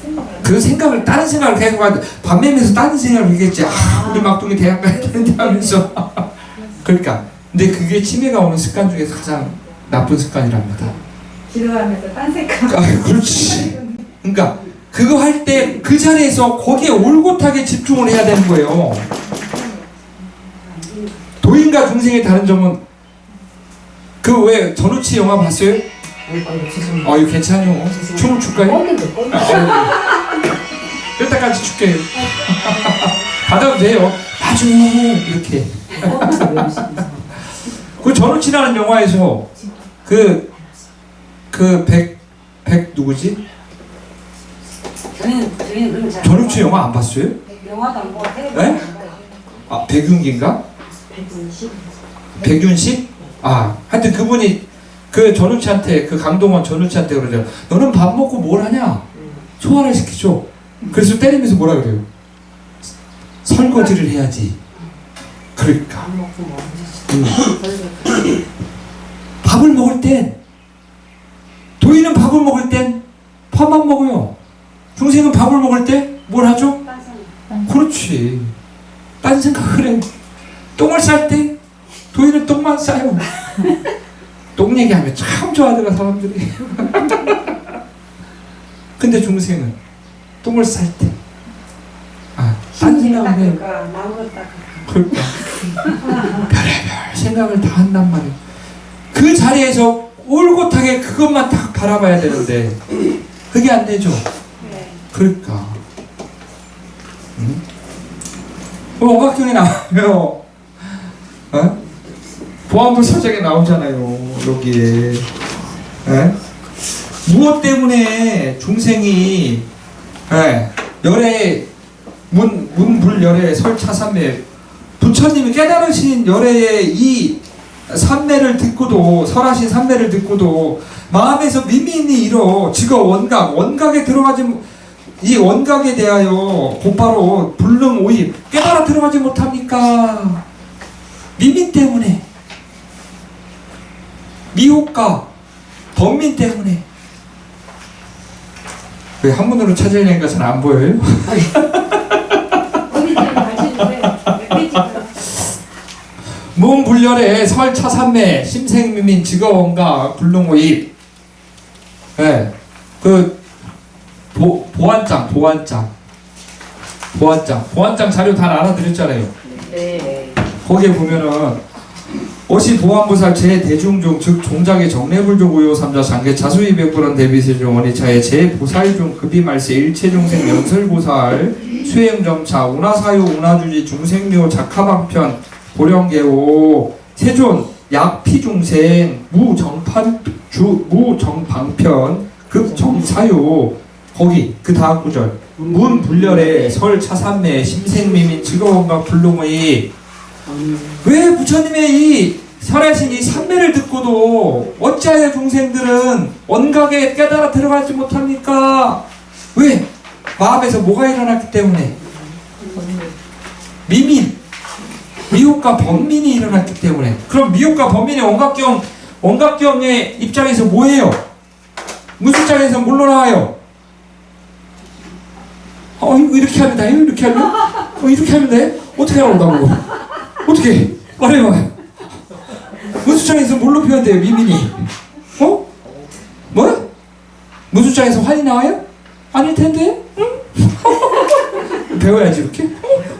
생각. 그 생각을 다른 생각을 계속 하는데 밥 먹으면서 다른 생각을 하겠지. 우리 막둥이 대학 가야 되는데 하면서. 그러니까 근데 그게 치매가 오는 습관 중에서 가장 나쁜 습관이랍니다. 기도하면서 딴 생각. 그렇지. 그러니까 그거 할 때 그 자리에서 거기에 올곧하게 집중을 해야 되는 거예요. 도인과 중생의 다른 점은 그 왜 전우치 영화 봤어요? 이거 괜찮아요. 춤을 출까요? 이따까지 출게요. 받아도 돼요. 아주 이렇게. 그 전우치라는 영화에서 백 누구지? 전우치 영화 안 봤어요? 영화도 안 보고 네? 백윤기인가? 백윤식? 하여튼 그분이 그 전우치한테 그 강동원 전우치한테 그러죠. 너는 밥 먹고 뭘 하냐? 소화를 시키죠. 그래서 때리면서 뭐라 그래요? 설거지를 해야지. 그러니까 밥을 먹을 땐 도인은 밥을 먹을 땐 밥만 먹어요. 중생은 밥을 먹을 때 뭘 생각을 해요. 똥을 쌀 때 도희는 똥만 싸요. 똥 얘기하면 참 좋아하더라 사람들이. 근데 중생은 똥을 쌀 때 딴 생각을 해요. 마음으로 딱 그러니까 별의별 생각을 다 한단 말이에요. 그 자리에서 올곧하게 그것만 딱 바라봐야 되는데 그게 안 되죠. 그러니까 원각경에 나와요. 어? 보안부 사장에 나오잖아요. 여기에 무엇 때문에 중생이 열애 문불열애 설차삼매 부처님이 깨달으신 열애의 이 삼매를 듣고도 설하신 삼매를 듣고도 마음에서 미민이 일어 지가 원각에 들어가지 이 원각에 대하여 곧바로 불능 오입 깨달아 들어가지 못합니까? 미민 때문에 미혹과 번민 때문에 왜 한문으로 찾으려니까 잘 안 보여요? 어디 좀 가시는데 몇 페이지가 문불열의 설차삼매 심생미민 직어원가 불능오입 그 보안장 자료 다 알아드렸잖아요. 네. 거기에 보면은 어시 보안부살 제대중중 즉 종작의 정례불족 우요 삼자 장계 자수이 백불원 대비세중 원리차의 제보살중 급이말세 일체중생 연설보살 수행정차 운하사유 운하주지 중생묘 작하방편 보령계오 세존 약피중생 무정방편 급정사유 거기 그 다음 구절 문불열의 설차삼매 심생미민 즐거움과 불능의 왜 부처님의 이 설하신 이 삼매를 듣고도 어찌하여 중생들은 원각에 깨달아 들어가지 못합니까? 왜? 마음에서 뭐가 일어났기 때문에 미혹과 번민이 일어났기 때문에. 그럼 미혹과 번민의 원각경의 입장에서 뭐예요? 무술장에서 뭘로 나와요? 이거 이렇게 하면 돼요? 이렇게 하면? 이렇게 하면 돼? 어떻게 나온다고? 어떻게? 말해봐. 무술장에서 뭘로 표현돼요? 미민이? 뭐? 무술장에서 환이 나와요? 아닐 텐데? 응? 배워야지 이렇게?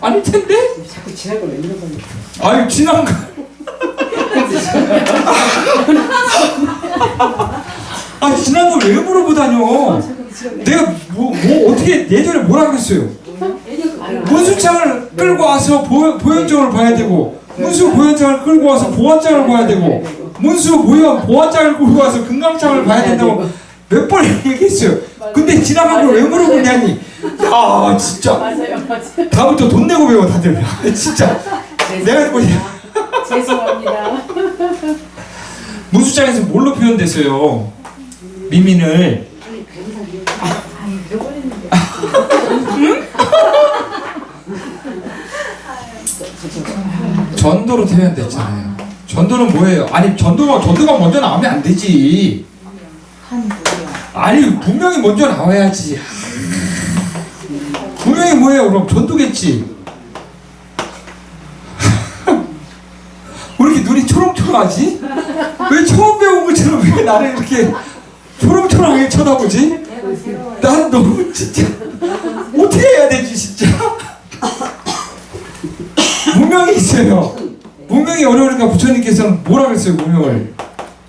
아닐 텐데? 자꾸 지난 걸왜 물어보니까. 아유 지난 거. 지난 걸 왜 물어보다뇨? 내가 뭐 어떻게 예전에 뭐라 그랬어요? 문수창을 끌고 와서 보현장을 봐야 되고 문수 보현장을 끌고 와서 보안장을 봐야 되고 문수 보안장을 끌고 와서 금강장을 봐야 된다고 몇 번 얘기했어요. 근데 지나간 걸 왜 물어보냐니. 야 진짜 맞아요. 다음부터 돈 내고 배워 다들. 진짜 내가 뭐 죄송합니다. 문수장에서 뭘로 표현됐어요? 미민을 잃어버리는데 전도로 표현됐잖아요. 전도는 뭐예요? 아니 전도가 먼저 나오면 안 되지. 아니 분명히 먼저 나와야지. 분명히 뭐예요? 그럼 전도겠지. 왜 이렇게 눈이 초롱초롱하지? 왜 처음 배운 것처럼 왜 나를 이렇게 초롱초롱하게 쳐다보지? 난 너무 진짜 어떻게 해야 되지 진짜? 문명이 있어요. 문명이 어려우니까 부처님께서는 뭐라 그랬어요? 문명을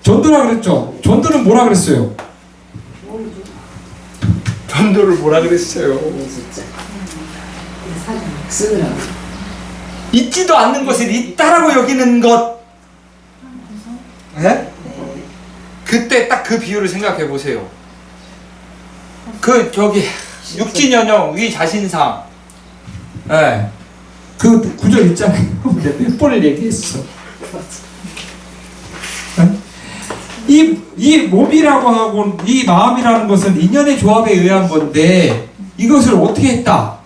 전도라 그랬죠. 전도는 뭐라 그랬어요? 전도를 뭐라 그랬어요? 쓰느라. 있지도 않는 것을 있다라고 여기는 것. 네? 그때 딱 그 비유를 생각해 보세요. 그 저기 육진연영 위 자신상. 네. 그 구절 있잖아요. 내가 몇 번을 얘기했어. 네? 이 몸이라고 하고 이 마음이라는 것은 인연의 조합에 의한 건데 이것을 어떻게 했다?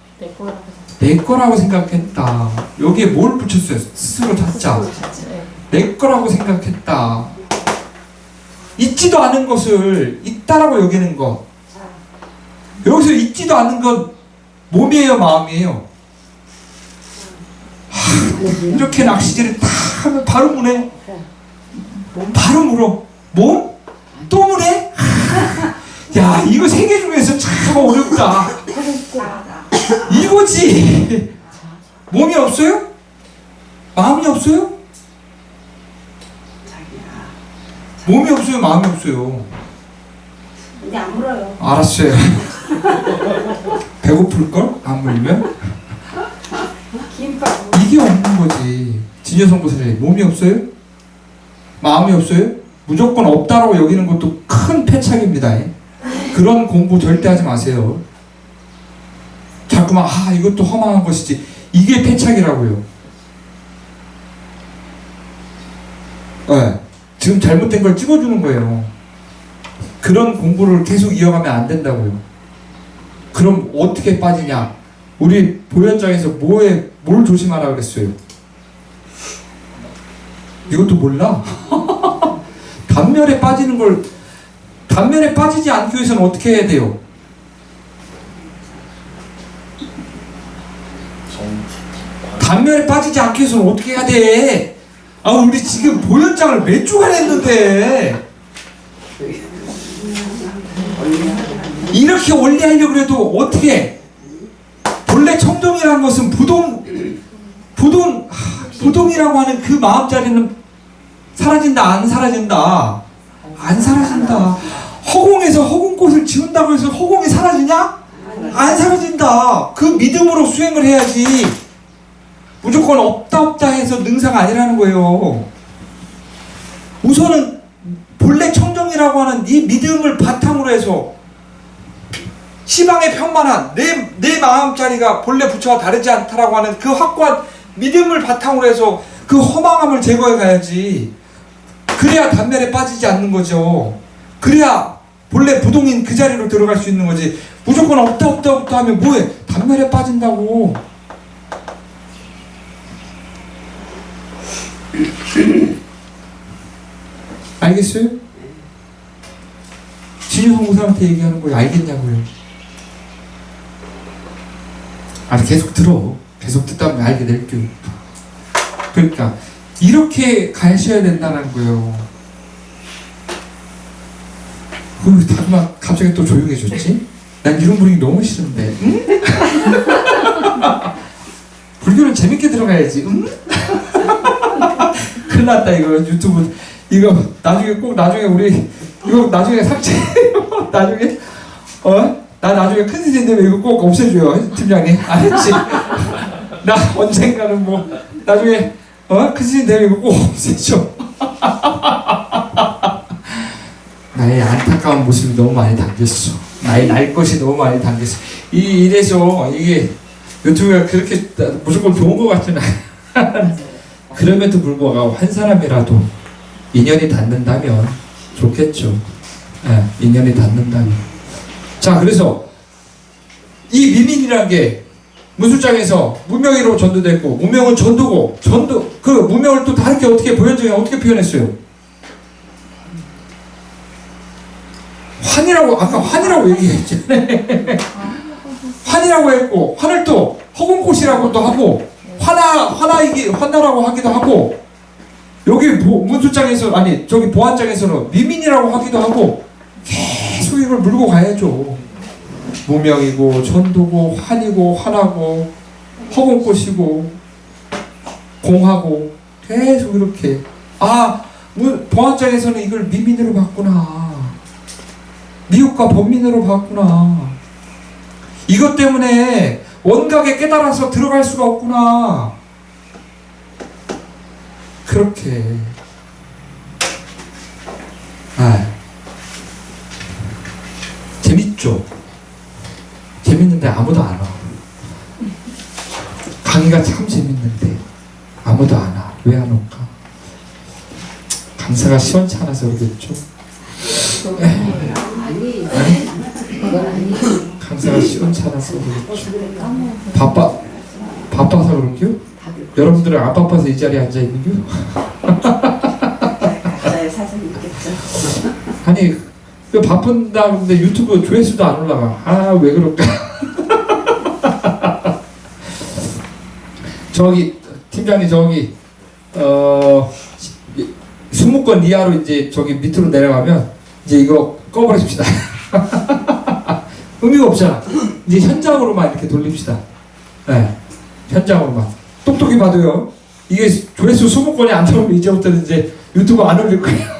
내 거라고 생각했다. 여기에 뭘 붙였어요? 스스로 찾자. 내 거라고 생각했다. 있지도 않은 것을 있다라고 여기는 것. 여기서 있지도 않은 건 몸이에요, 마음이에요? 이렇게 낚시질을 다 하면 바로 무네. 바로 물어. 몸? 또 무네? 야, 이거 세 개 중에서 참 어렵다. 이거지. 몸이 없어요? 마음이 없어요? 몸이 없어요? 마음이 없어요? 이제 안 물어요. 알았어요. 배고플걸? 안 물면? 김밥. 이게 없는 거지. 진여성 보세요. 몸이 없어요? 마음이 없어요? 무조건 없다라고 여기는 것도 큰 패착입니다. 그런 공부 절대 하지 마세요. 자꾸만 이것도 허망한 것이지. 이게 패착이라고요. 네. 지금 잘못된 걸 찍어주는 거예요. 그런 공부를 계속 이어가면 안 된다고요. 그럼 어떻게 빠지냐? 우리 보현장에서 뭘 조심하라 그랬어요? 이것도 몰라? 단면에 빠지는 걸, 단면에 빠지지 않기 위해서는 어떻게 해야 돼요? 단면에 빠지지 않기 위해서는 어떻게 해야 돼? 우리 지금 보현장을 몇 주간 했는데 이렇게 원리하려고 해도 어떻게 해? 본래 청정이라는 것은 부동이라고 하는 그 마음자리는 사라진다, 안 사라진다? 안 사라진다. 허공에서 허공꽃을 지운다고 해서 허공이 사라지냐? 안 사라진다. 그 믿음으로 수행을 해야지. 무조건 없다 해서 능사가 아니라는 거예요. 우선은 본래 청정이라고 하는 이 믿음을 바탕으로 해서 시방의 편만한 내 마음자리가 본래 부처와 다르지 않다라고 하는 그 확고한 믿음을 바탕으로 해서 그 허망함을 제거해 가야지. 그래야 단면에 빠지지 않는 거죠. 그래야 본래 부동인 그 자리로 들어갈 수 있는 거지. 무조건 없다 하면 뭐해? 단면에 빠진다고. 알겠어요? 진유성 고사한테 얘기하는 거예요. 알겠냐고요? 계속 들어. 계속 듣다 보면 알게 될게요. 그러니까 이렇게 가셔야 된다는 거예요. 다만 갑자기 또 조용해졌지? 난 이런 분위기 너무 싫은데. 응? 불교는 재밌게 들어가야지. 응? 큰일 났다 이거 유튜브 이거 나중에 우리 이거 나중에 삭제 나중에 나 나중에 큰 스님 되면 이거 꼭 없애줘요 팀장님. 알았지? 나 언젠가는 뭐 나중에 큰 스님 되면 이거 꼭 없애줘. 나의 안타까운 모습이 너무 많이 담겼어. 나의 날 것이 너무 많이 담겼어. 이래서 이게 유튜브가 그렇게 무조건 좋은 것 같지는 그럼에도 불구하고 한 사람이라도 인연이 닿는다면 좋겠죠. 인연이 닿는다면. 자, 그래서 이 미민이라는 게 무술장에서 무명이로 전도됐고, 무명은 전도고, 그 무명을 또 다르게 어떻게 보현정이 어떻게 표현했어요? 아까 환이라고 얘기했잖아요. 환이라고 했고, 환을 또 허공꽃이라고도 하고, 화나라고 하기도 하고, 여기 문수장에서 저기 보안장에서는 미민이라고 하기도 하고, 계속 이걸 물고 가야죠. 무명이고 전도고 환이고 화나고 허공꽃이고 공하고 계속 이렇게 보안장에서는 이걸 미민으로 봤구나. 미혹과 범민으로 봤구나. 이것 때문에 원각에 깨달아서 들어갈 수가 없구나. 그렇게 재밌죠? 재밌는데 아무도 안 와. 강의가 참 재밌는데 아무도 안 와. 왜 안 올까? 강사가 시원치 않아서 그러겠죠? 강사가 시원치 않아서 그렇죠. 바빠서 그런겨? 여러분들은 안 바빠서 이 자리에 앉아 있는겨? 가짜의 사정이 있겠죠. 아니 왜 바쁜다 근데 유튜브 조회수도 안 올라가. 왜 그럴까? 저기 팀장님 저기 20건 이하로 이제 저기 밑으로 내려가면 이제 이거 꺼버리십시다. 의미가 없잖아. 이제 현장으로만 이렇게 돌립시다. 네, 현장으로만. 똑똑히 봐도요. 이게 조회수 20건이 안 나오면 이제부터는 이제 유튜브 안 올릴 거예요.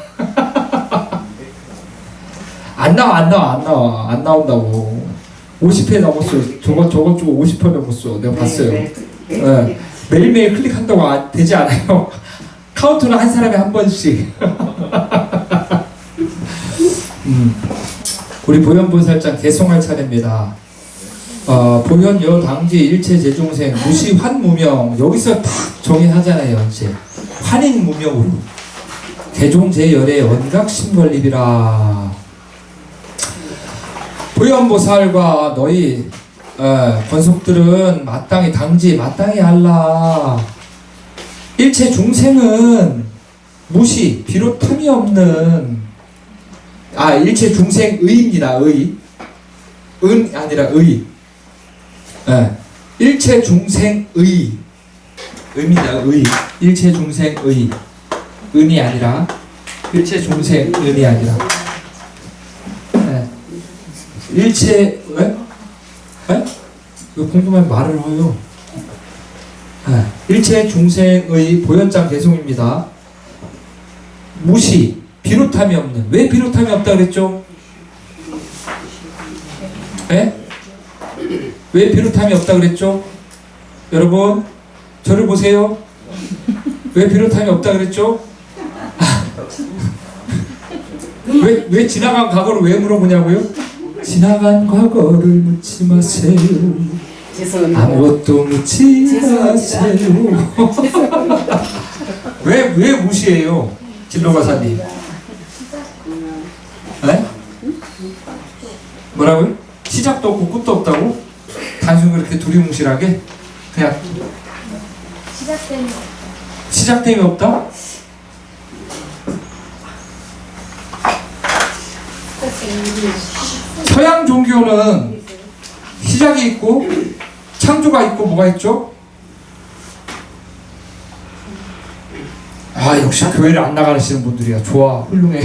안 나온다고. 50회 넘었어. 저번 주 50회 넘었어. 내가 봤어요. 네. 매일매일 클릭한다고 되지 않아요. 카운트는 한 사람에 한 번씩. 우리 보현보살장 개송할 차례입니다. 보현 여당지 일체 제중생 무시 환무명 여기서 딱 정의하잖아요. 이제 환인 무명으로 개종 제열의 원각 신벌립이라. 보현보살과 너희 권속들은 마땅히 당지 마땅히 알라. 일체 중생은 무시 비롯함이 없는 일체 중생의입니다. 의. 은 아니라 의. 일체 중생의 의입니다. 의. 일체 중생의 은이 아니라 일체 중생은이 아니라 일체 이거 궁금하면 말을 해요. 일체 중생의 보현장 개송입니다. 무시 비롯함이 없는. 왜 비롯함이 없다 그랬죠? 왜 비롯함이 없다 그랬죠? 여러분 저를 보세요. 왜 비롯함이 없다 그랬죠? 왜 지나간 과거를 왜 물어보냐고요? 지나간 과거를 묻지 마세요. 죄송합니다. 아무것도 묻지 마세요. 왜 무시해요? 진로가사님. 네? 뭐라고요? 시작도 없고 끝도 없다고? 단순히 그렇게 두리뭉실하게? 그냥 시작됨이 없다? 서양 종교는 시작이 있고 창조가 있고 뭐가 있죠? 역시 교회를 안 나가시는 분들이야. 좋아, 훌륭해.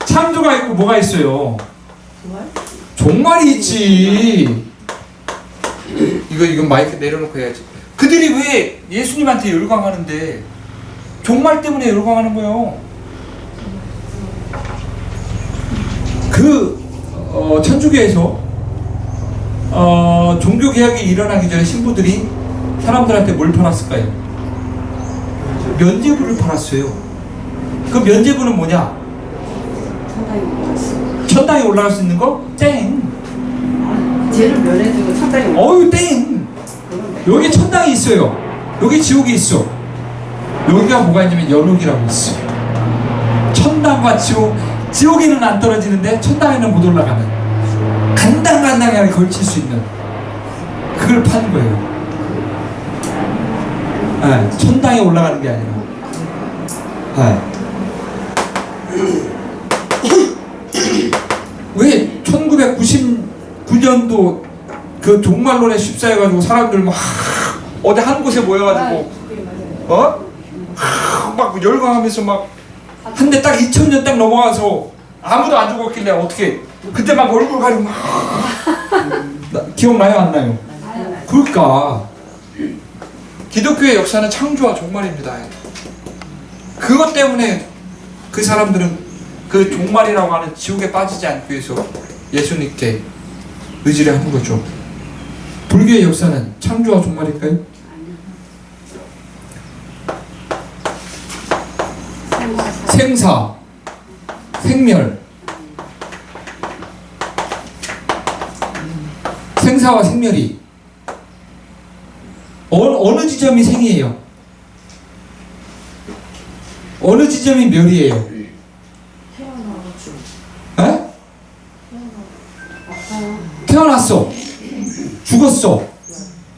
창조가 있고 뭐가 있어요? 종말이 있지. 이거 마이크 내려놓고 해야지. 그들이 왜 예수님한테 열광하는데 종말 때문에 열광하는 거예요. 천주교에서 종교 개혁이 일어나기 전에 신부들이 사람들한테 뭘 팔았을까요? 면제부를 팔았어요. 그 면제부는 뭐냐? 천당에 올라갈 수 있는 거? 땡. 죄를 면해주고 천당에 땡. 여기 천당이 있어요. 여기 지옥이 있어. 여기가 뭐가 있냐면 연옥이라고 있어. 천당과 지옥에는 안 떨어지는데 천당에는 못 올라가는 간당간당하게 걸칠 수 있는 그걸 파는 거예요. 천당에 올라가는 게 아니라. 왜 1999년도 그 종말론에 휩싸여가지고 사람들 막 어디 한 곳에 모여가지고 막 열광하면서 막 한데 딱 2000년 딱 넘어가서 아무도 안 죽었길래 어떻게 그때 막 얼굴 가리고 막 기억나요 안 나요? 그러니까 기독교의 역사는 창조와 종말입니다. 그것 때문에 그 사람들은 그 종말이라고 하는 지옥에 빠지지 않기 위해서 예수님께 의지를 하는 거죠. 불교의 역사는 창조와 종말일까요? 생사, 생멸. 생사와 생멸이 어느 지점이 생이에요? 어느 지점이 멸이에요? 태어났어. 죽었어.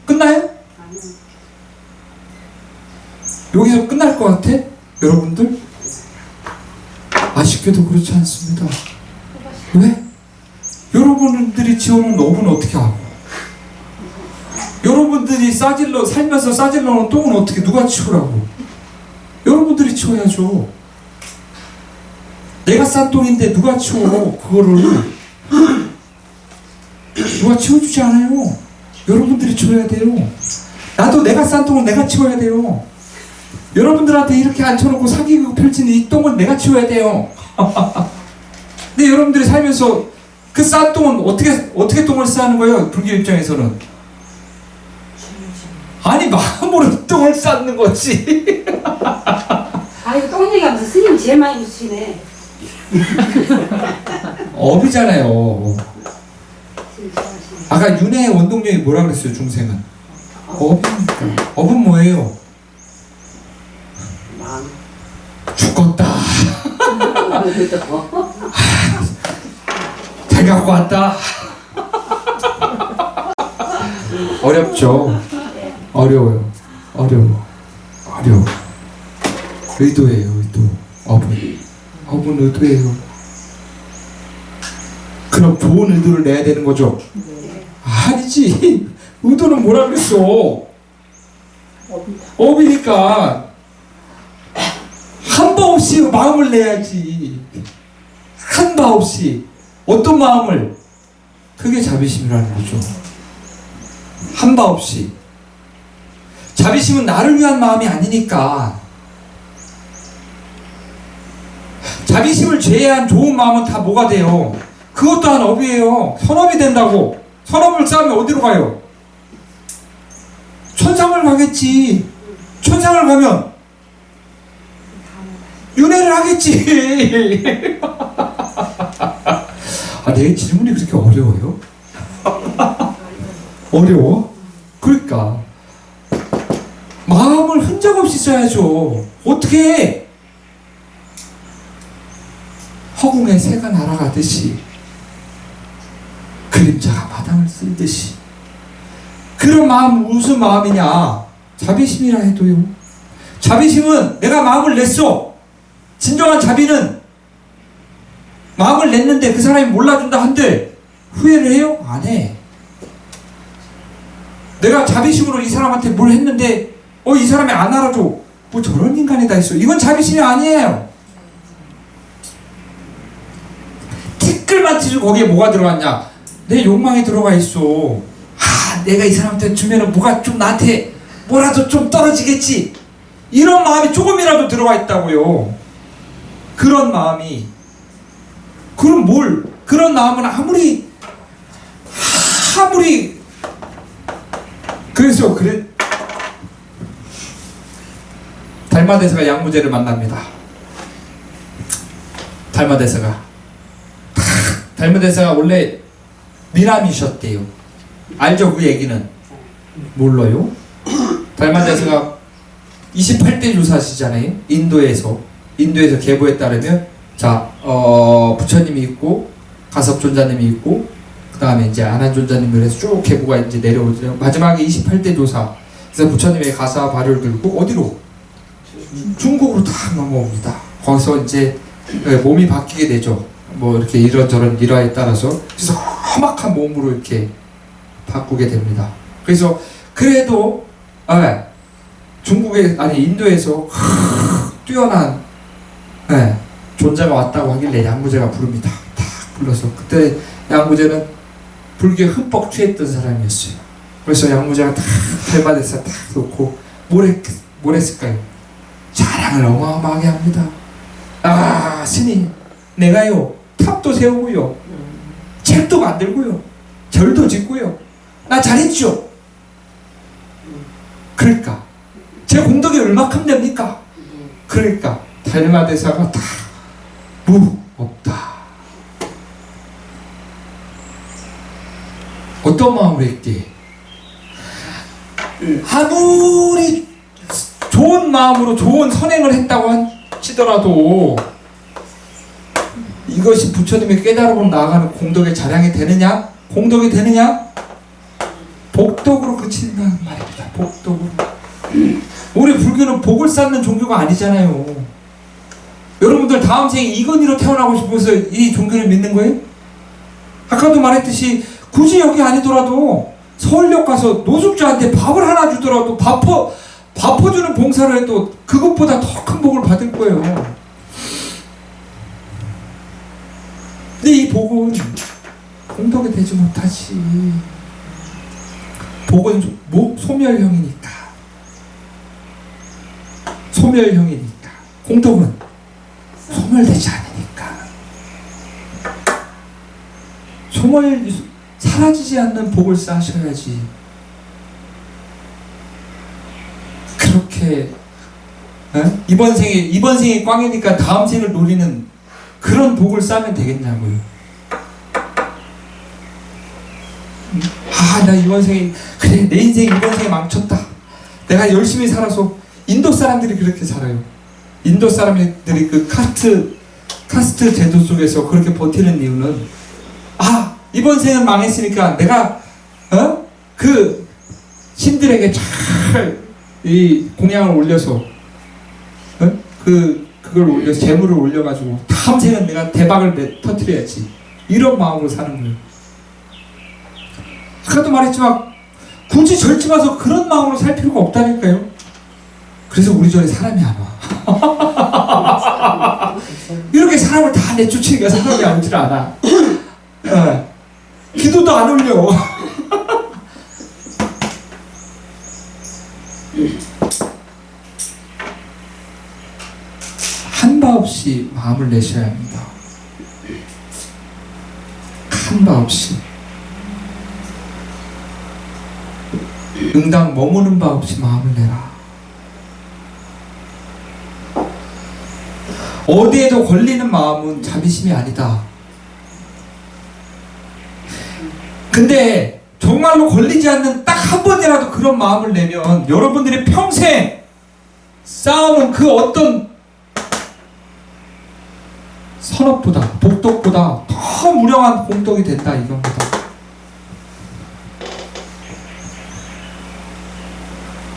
끝나요? 여기서 끝날 것 같아? 여러분들? 아쉽게도 그렇지 않습니다. 왜? 여러분들이 지어놓은 업은 어떻게 하고 여러분들이 살면서 싸질러 놓은 똥은 어떻게 누가 치우라고? 여러분들이 치워야죠. 내가 싼 똥인데 누가 치워 그거를. 누가 치워주지 않아요. 여러분들이 치워야 돼요. 나도 내가 싼 똥은 내가 치워야 돼요. 여러분들한테 이렇게 앉혀놓고 사기극 펼치는 이 똥은 내가 치워야 돼요. 근데 여러분들이 살면서 그 싼 똥은 어떻게 똥을 싸는 거예요? 불교 입장에서는. 아니 마음으로 똥을 쌓는 거지. 아 이거 똥 얘기하면서 스님 제일 많이 웃으시네. 업이잖아요. 제일 좋아하시네. 아까 윤회 원동력이 뭐라 그랬어요? 중생은 업이니까. 업은 뭐예요? 마음. 죽었다. 잘 갖고 왔다. 어렵죠. 어려워요. 어려워. 의도예요. 의도. 업은 의도예요. 그럼 좋은 의도를 내야 되는 거죠. 아니지. 의도는 뭐라 그랬어? 업이니까 한 바 없이 마음을 내야지. 한 바 없이. 어떤 마음을? 그게 자비심이라는 거죠. 한 바 없이. 자비심은 나를 위한 마음이 아니니까. 자비심을 제외한 좋은 마음은 다 뭐가 돼요? 그것 또한 업이에요. 선업이 된다고. 선업을 쌓으면 어디로 가요? 천상을 가겠지. 천상을 가면 윤회를 하겠지. 아, 내 질문이 그렇게 어려워요? 어려워? 그러니까 마음을 흔적 없이 써야죠. 어떻게 해? 허공에 새가 날아가듯이, 그림자가 바닥을 쓸듯이. 그런 마음 무슨 마음이냐? 자비심이라 해도요. 자비심은 내가 마음을 냈어. 진정한 자비는 마음을 냈는데 그 사람이 몰라준다 한들 후회를 해요? 안 해. 내가 자비심으로 이 사람한테 뭘 했는데 이 사람이 안 알아줘. 뭐 저런 인간이 다 있어. 이건 자비심이 아니에요. 티끌만 튀지 거기에 뭐가 들어갔냐? 내 욕망이 들어가 있어. 내가 이 사람한테 주면은 뭐가 좀 나한테 뭐라도 좀 떨어지겠지. 이런 마음이 조금이라도 들어가 있다고요. 그런 마음이. 그럼 뭘? 그런 마음은 아무리 그래서 달마대사가 양무제를 만납니다. 달마대사가 원래 미남이셨대요. 알죠? 그 얘기는? 몰라요? 달마대사가 28대 조사시잖아요. 인도에서 계보에 따르면 부처님이 있고 가섭존자님이 있고 그 다음에 이제 아난존자님을 해서 쭉 계보가 이제 내려오죠. 마지막에 28대 조사. 그래서 부처님의 가사 발을 들고 어디로? 중국으로 다 넘어옵니다. 거기서 이제 몸이 바뀌게 되죠. 뭐 이렇게 이런저런 일화에 따라서. 그래서 험악한 몸으로 이렇게 바꾸게 됩니다. 그래서 그래도 인도에서 뛰어난 존재가 왔다고 하길래 양무제가 부릅니다. 딱 불러서. 그때 양무제는 불교에 흠뻑 취했던 사람이었어요. 그래서 양무제가 딱 달마대사 딱 놓고 뭘 했을까요? 자랑을 어마어마하게 합니다. 스님, 내가요 탑도 세우고요, 책도 만들고요, 절도 짓고요, 나 잘했죠? 그러니까 제 공덕이 얼마큼 됩니까? 그러니까 달마대사가 다 없다. 어떤 마음으로 했기에? 아무리 좋은 마음으로 좋은 선행을 했다고 하시더라도 이것이 부처님의 깨달음으로 나아가는 공덕의 자량이 되느냐? 공덕이 되느냐? 복덕으로 그친다는 말입니다. 복덕으로. 우리 불교는 복을 쌓는 종교가 아니잖아요. 여러분들 다음 생에 이건희로 태어나고 싶어서 이 종교를 믿는 거예요? 아까도 말했듯이 굳이 여기 아니더라도 서울역 가서 노숙자한테 밥을 하나 주더라도 밥 퍼주는 봉사를 해도 그것보다 더 큰 복을 받을 거예요. 근데 이 복은 공덕이 되지 못하지. 복은 소멸형이니까. 소멸형이니까. 공덕은 소멸되지 않으니까. 사라지지 않는 복을 쌓으셔야지. 그렇게 이번 생이 꽝이니까 다음 생을 노리는 그런 복을 쌓으면 되겠냐고요. 나 이번 생에 그래 내 인생 이번 생에 망쳤다. 내가 열심히 살아서 인도 사람들이 그렇게 살아요. 인도 사람들이 그 카스트 제도 속에서 그렇게 버티는 이유는 이번 생은 망했으니까 내가 그 신들에게 잘 이 공양을 올려서 그걸 올려 재물을 올려가지고 다음 생은 내가 대박을 터뜨려야지. 이런 마음으로 사는 거예요. 아까도 말했지만 굳이 절집 와서 그런 마음으로 살 필요가 없다니까요. 그래서 우리 절에 사람이 안 와. 이렇게 사람을 다 내쫓으니까 사람이 안 오질 않아. 기도도 안 올려. 한바 없이 마음을 내셔야 합니다. 한바 없이. 응당 머무는 바 없이 마음을 내라. 어디에도 걸리는 마음은 자비심이 아니다. 근데 정말로 걸리지 않는 딱 한 번이라도 그런 마음을 내면 여러분들이 평생 쌓아놓은 그 어떤 선업보다 복덕보다 더 무량한 공덕이 된다 이겁니다.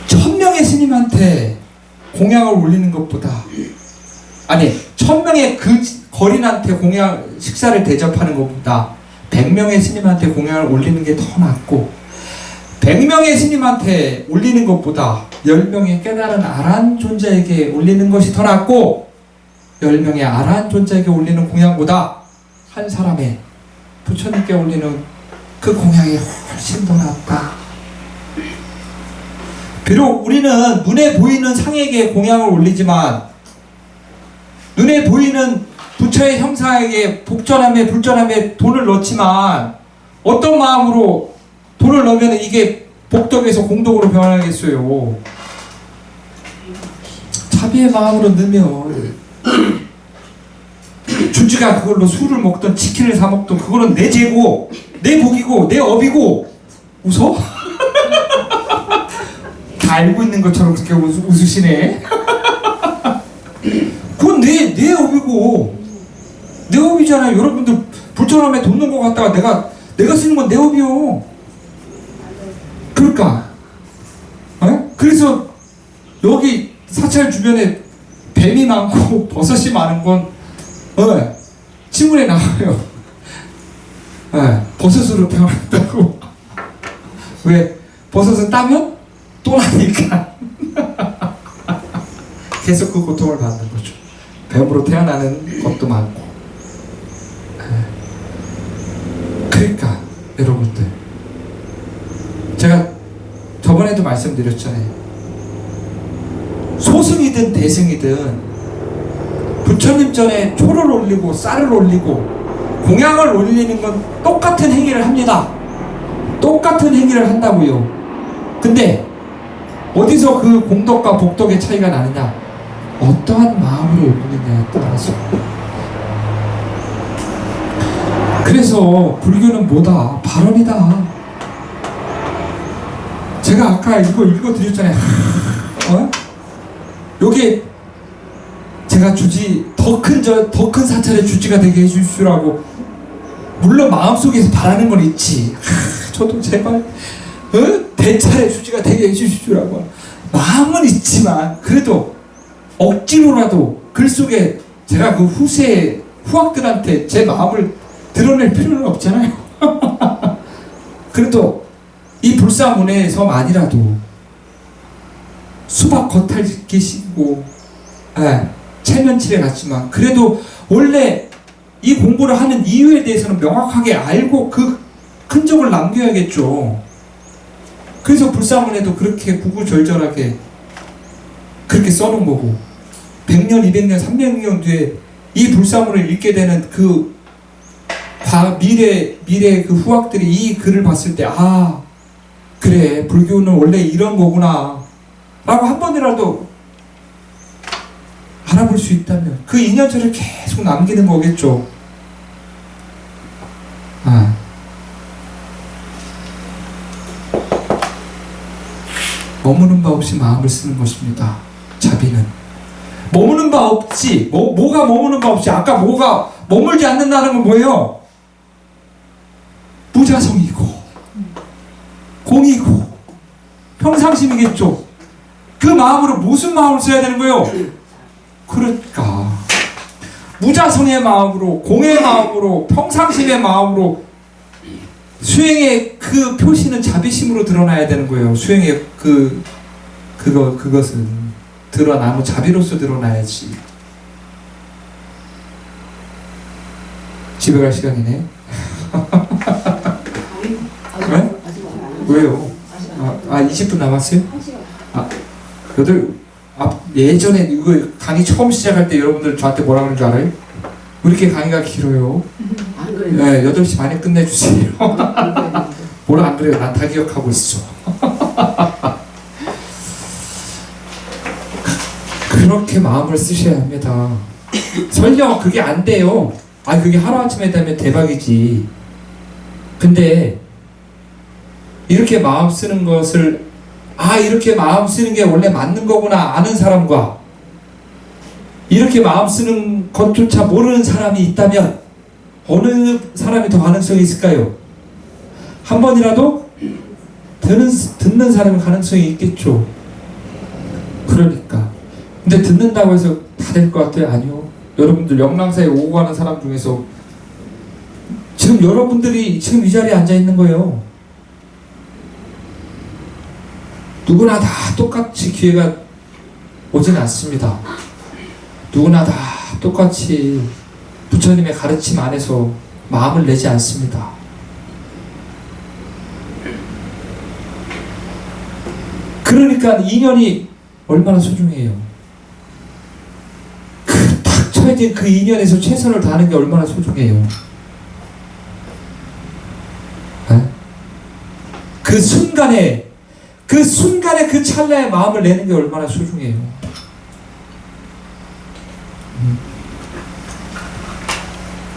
천명의 스님한테 공양을 올리는 것보다 아니 1000명의 그 거린한테 식사를 대접하는 것보다 100명의 스님한테 공양을 올리는 게 더 낫고 100명의 스님한테 올리는 것보다 10명의 깨달은 아란 존재에게 올리는 것이 더 낫고 10명의 아란 존재에게 올리는 공양보다 한 사람의 부처님께 올리는 그 공양이 훨씬 더 낫다. 비록 우리는 눈에 보이는 상에게 공양을 올리지만 눈에 보이는 부처의 형사에게 복전함에 불전함에 돈을 넣지만 어떤 마음으로 돈을 넣으면 이게 복덕에서 공덕으로 변하겠어요. 자비의 마음으로 넣으면 주지가 그걸로 술을 먹던 치킨을 사 먹던 그거는 내 죄고 내 복이고 내 업이고 웃어? 다 알고 있는 것처럼 그렇게 웃으시네. 그건 내 업이고 내 업이잖아요. 여러분들 불전함에 돈 넣은 거 갖다가 내가 쓰는 건 내 업이요. 그러니까 그래서 여기 사찰 주변에 뱀이 많고 버섯이 많은 건 신문에 나와요. 버섯으로 태어났다고. 왜? 버섯은 따면 또 나니까. 계속 그 고통을 받는 거죠. 뱀으로 태어나는 것도 많고. 그러니까 여러분들 제가 저번에도 말씀드렸잖아요. 소승이든 대승이든 부처님 전에 초를 올리고 쌀을 올리고 공양을 올리는 건 똑같은 행위를 합니다. 똑같은 행위를 한다고요. 근데 어디서 그 공덕과 복덕의 차이가 나느냐? 어떠한 마음으로 올리느냐에 따라서. 그래서 불교는 뭐다? 발언이다. 제가 아까 이거 읽어드렸잖아요. 여기 제가 주지 더 큰 사찰의 주지가 되게 해주시라고 물론 마음속에서 바라는 건 있지. 저도 제발 대찰의 주지가 되게 해주시라고 마음은 있지만 그래도 억지로라도 글 속에 제가 그 후학들한테 제 마음을 드러낼 필요는 없잖아요. 그래도 이 불사문에서만이라도 수박 겉핥기 시고 체면치레 같지만 그래도 원래 이 공부를 하는 이유에 대해서는 명확하게 알고 그 흔적을 남겨야겠죠. 그래서 불사문에도 그렇게 구구절절하게 그렇게 써놓은 거고 100년, 200년, 300년 뒤에 이 불사문을 읽게 되는 그 미래 그 후학들이 이 글을 봤을 때 아 그래 불교는 원래 이런 거구나 라고 한 번이라도 알아볼 수 있다면 그 인연처를 계속 남기는 거겠죠. 머무는 바 없이 마음을 쓰는 것입니다. 자비는 머무는 바 없지. 뭐가 머무는 바 없이 아까 뭐가 머물지 않는다는 건 뭐예요? 무자성이고 공이고 평상심이겠죠. 그 마음으로 무슨 마음을 써야 되는 거예요? 그러니까 무자성의 마음으로 공의 마음으로 평상심의 마음으로 수행의 그 표시는 자비심으로 드러나야 되는 거예요. 수행의 그것은 드러나면 자비로서 드러나야지. 집에 갈 시간이네. 네? 왜요? 20분 남았어요? 예전에 이거 강의 처음 시작할 때 여러분들 저한테 뭐라 그러는 줄 알아요? 왜 이렇게 강의가 길어요? 네, 8시 반에 끝내주세요. 뭐라 안 그래요? 난 다 기억하고 있어. 그렇게 마음을 쓰셔야 합니다. 설령 그게 안 돼요. 그게 하루아침에 되면 대박이지. 근데 이렇게 마음 쓰는 것을 이렇게 마음 쓰는 게 원래 맞는 거구나 아는 사람과 이렇게 마음 쓰는 것조차 모르는 사람이 있다면 어느 사람이 더 가능성이 있을까요? 한 번이라도 듣는 사람의 가능성이 있겠죠. 그러니까 근데 듣는다고 해서 다 될 것 같아요? 아니요. 여러분들 영랑사에 오고 가는 사람 중에서 지금 여러분들이 지금 이 자리에 앉아 있는 거예요. 누구나 다 똑같이 기회가 오진 않습니다. 누구나 다 똑같이 부처님의 가르침 안에서 마음을 내지 않습니다. 그러니까 인연이 얼마나 소중해요. 딱 처해진 그 인연에서 최선을 다하는 게 얼마나 소중해요. 네? 그 순간에 그 찰나에 마음을 내는 게 얼마나 소중해요.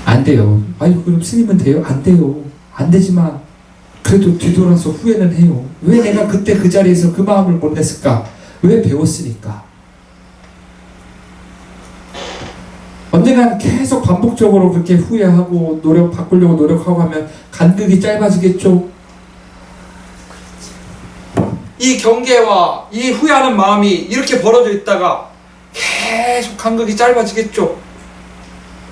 안 돼요. 그럼 스님은 돼요? 안 돼요. 안 되지만 그래도 뒤돌아서 후회는 해요. 왜 내가 그때 그 자리에서 그 마음을 못 냈을까? 왜 배웠으니까. 언젠간 계속 반복적으로 그렇게 후회하고 바꾸려고 노력하고 하면 간극이 짧아지겠죠? 이 경계와 이 후회하는 마음이 이렇게 벌어져 있다가 계속 간극이 짧아지겠죠?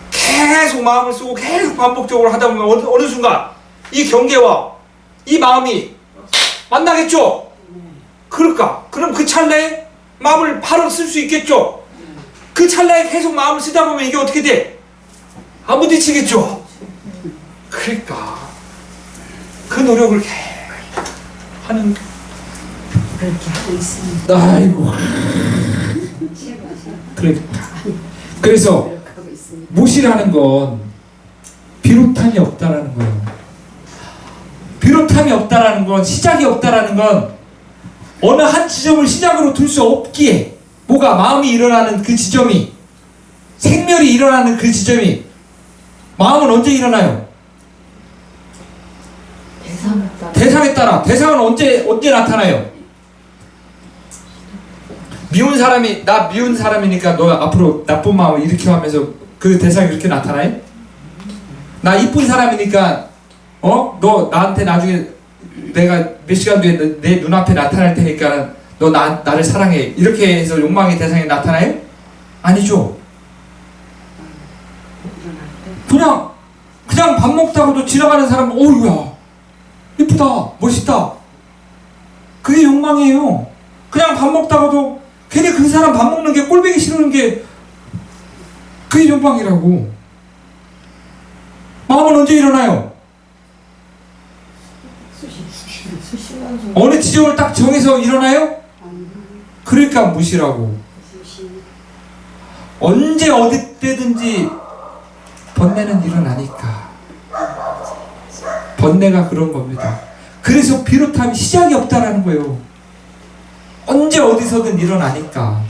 계속 마음을 쓰고 계속 반복적으로 하다 보면 어느 순간 이 경계와 이 마음이 만나겠죠? 그럴까? 그럼 그 찰나에 마음을 바로 쓸 수 있겠죠? 그 찰나에 계속 마음을 쓰다 보면 이게 어떻게 돼? 안 부딪히겠죠? 그러니까 그 노력을 계속 하는 그렇게 하고 있습니다. 아이고 그러니까 그래서 무시라는 건 비롯함이 없다라는 거예요. 비롯함이 없다라는 건 시작이 없다라는 건 어느 한 지점을 시작으로 둘 수 없기에 뭐가 마음이 일어나는 그 지점이 생멸이 일어나는 그 지점이 마음은 언제 일어나요? 대상에 따라 대상은 언제 나타나요? 미운 사람이 나 미운 사람이니까 너 앞으로 나쁜 마음을 일으켜 하면서 그 대상이 그렇게 나타나요? 나 이쁜 사람이니까 너 나한테 나중에 내가 몇 시간 뒤에 내 눈앞에 나타날 테니까 너 나를 사랑해 이렇게 해서 욕망의 대상이 나타나요? 아니죠. 그냥 밥 먹다가도 지나가는 사람 어이구야 이쁘다 멋있다 그게 욕망이에요. 그냥 밥 먹다가도 괜히 그 사람 밥 먹는 게 꼴보기 싫은 게 그게 욕망이라고. 마음은 언제 일어나요? 어느 지점을 딱 정해서 일어나요? 그러니까 무시라고. 언제 어디 때든지 번뇌는 일어나니까. 번뇌가 그런 겁니다. 그래서 비롯함이 시작이 없다라는 거예요. 언제 어디서든 일어나니까.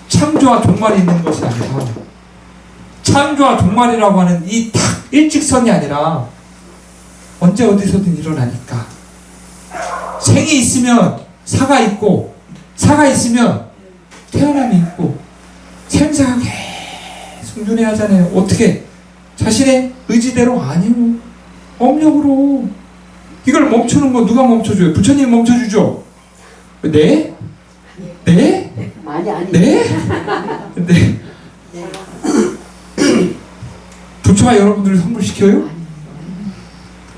창조와 종말이 있는 것이 아니라, 창조와 종말이라고 하는 이 딱 일직선이 아니라 언제 어디서든 일어나니까. 생이 있으면 사가 있고, 사가 있으면 태어남이 있고, 생사가 계속 눈에 하잖아요. 어떻게? 자신의 의지대로? 아니요. 업력으로. 이걸 멈추는 거 누가 멈춰줘요? 부처님 멈춰주죠? 네? 네? 많이 아니. 네? 네. 부처가 여러분들을 선물시켜요?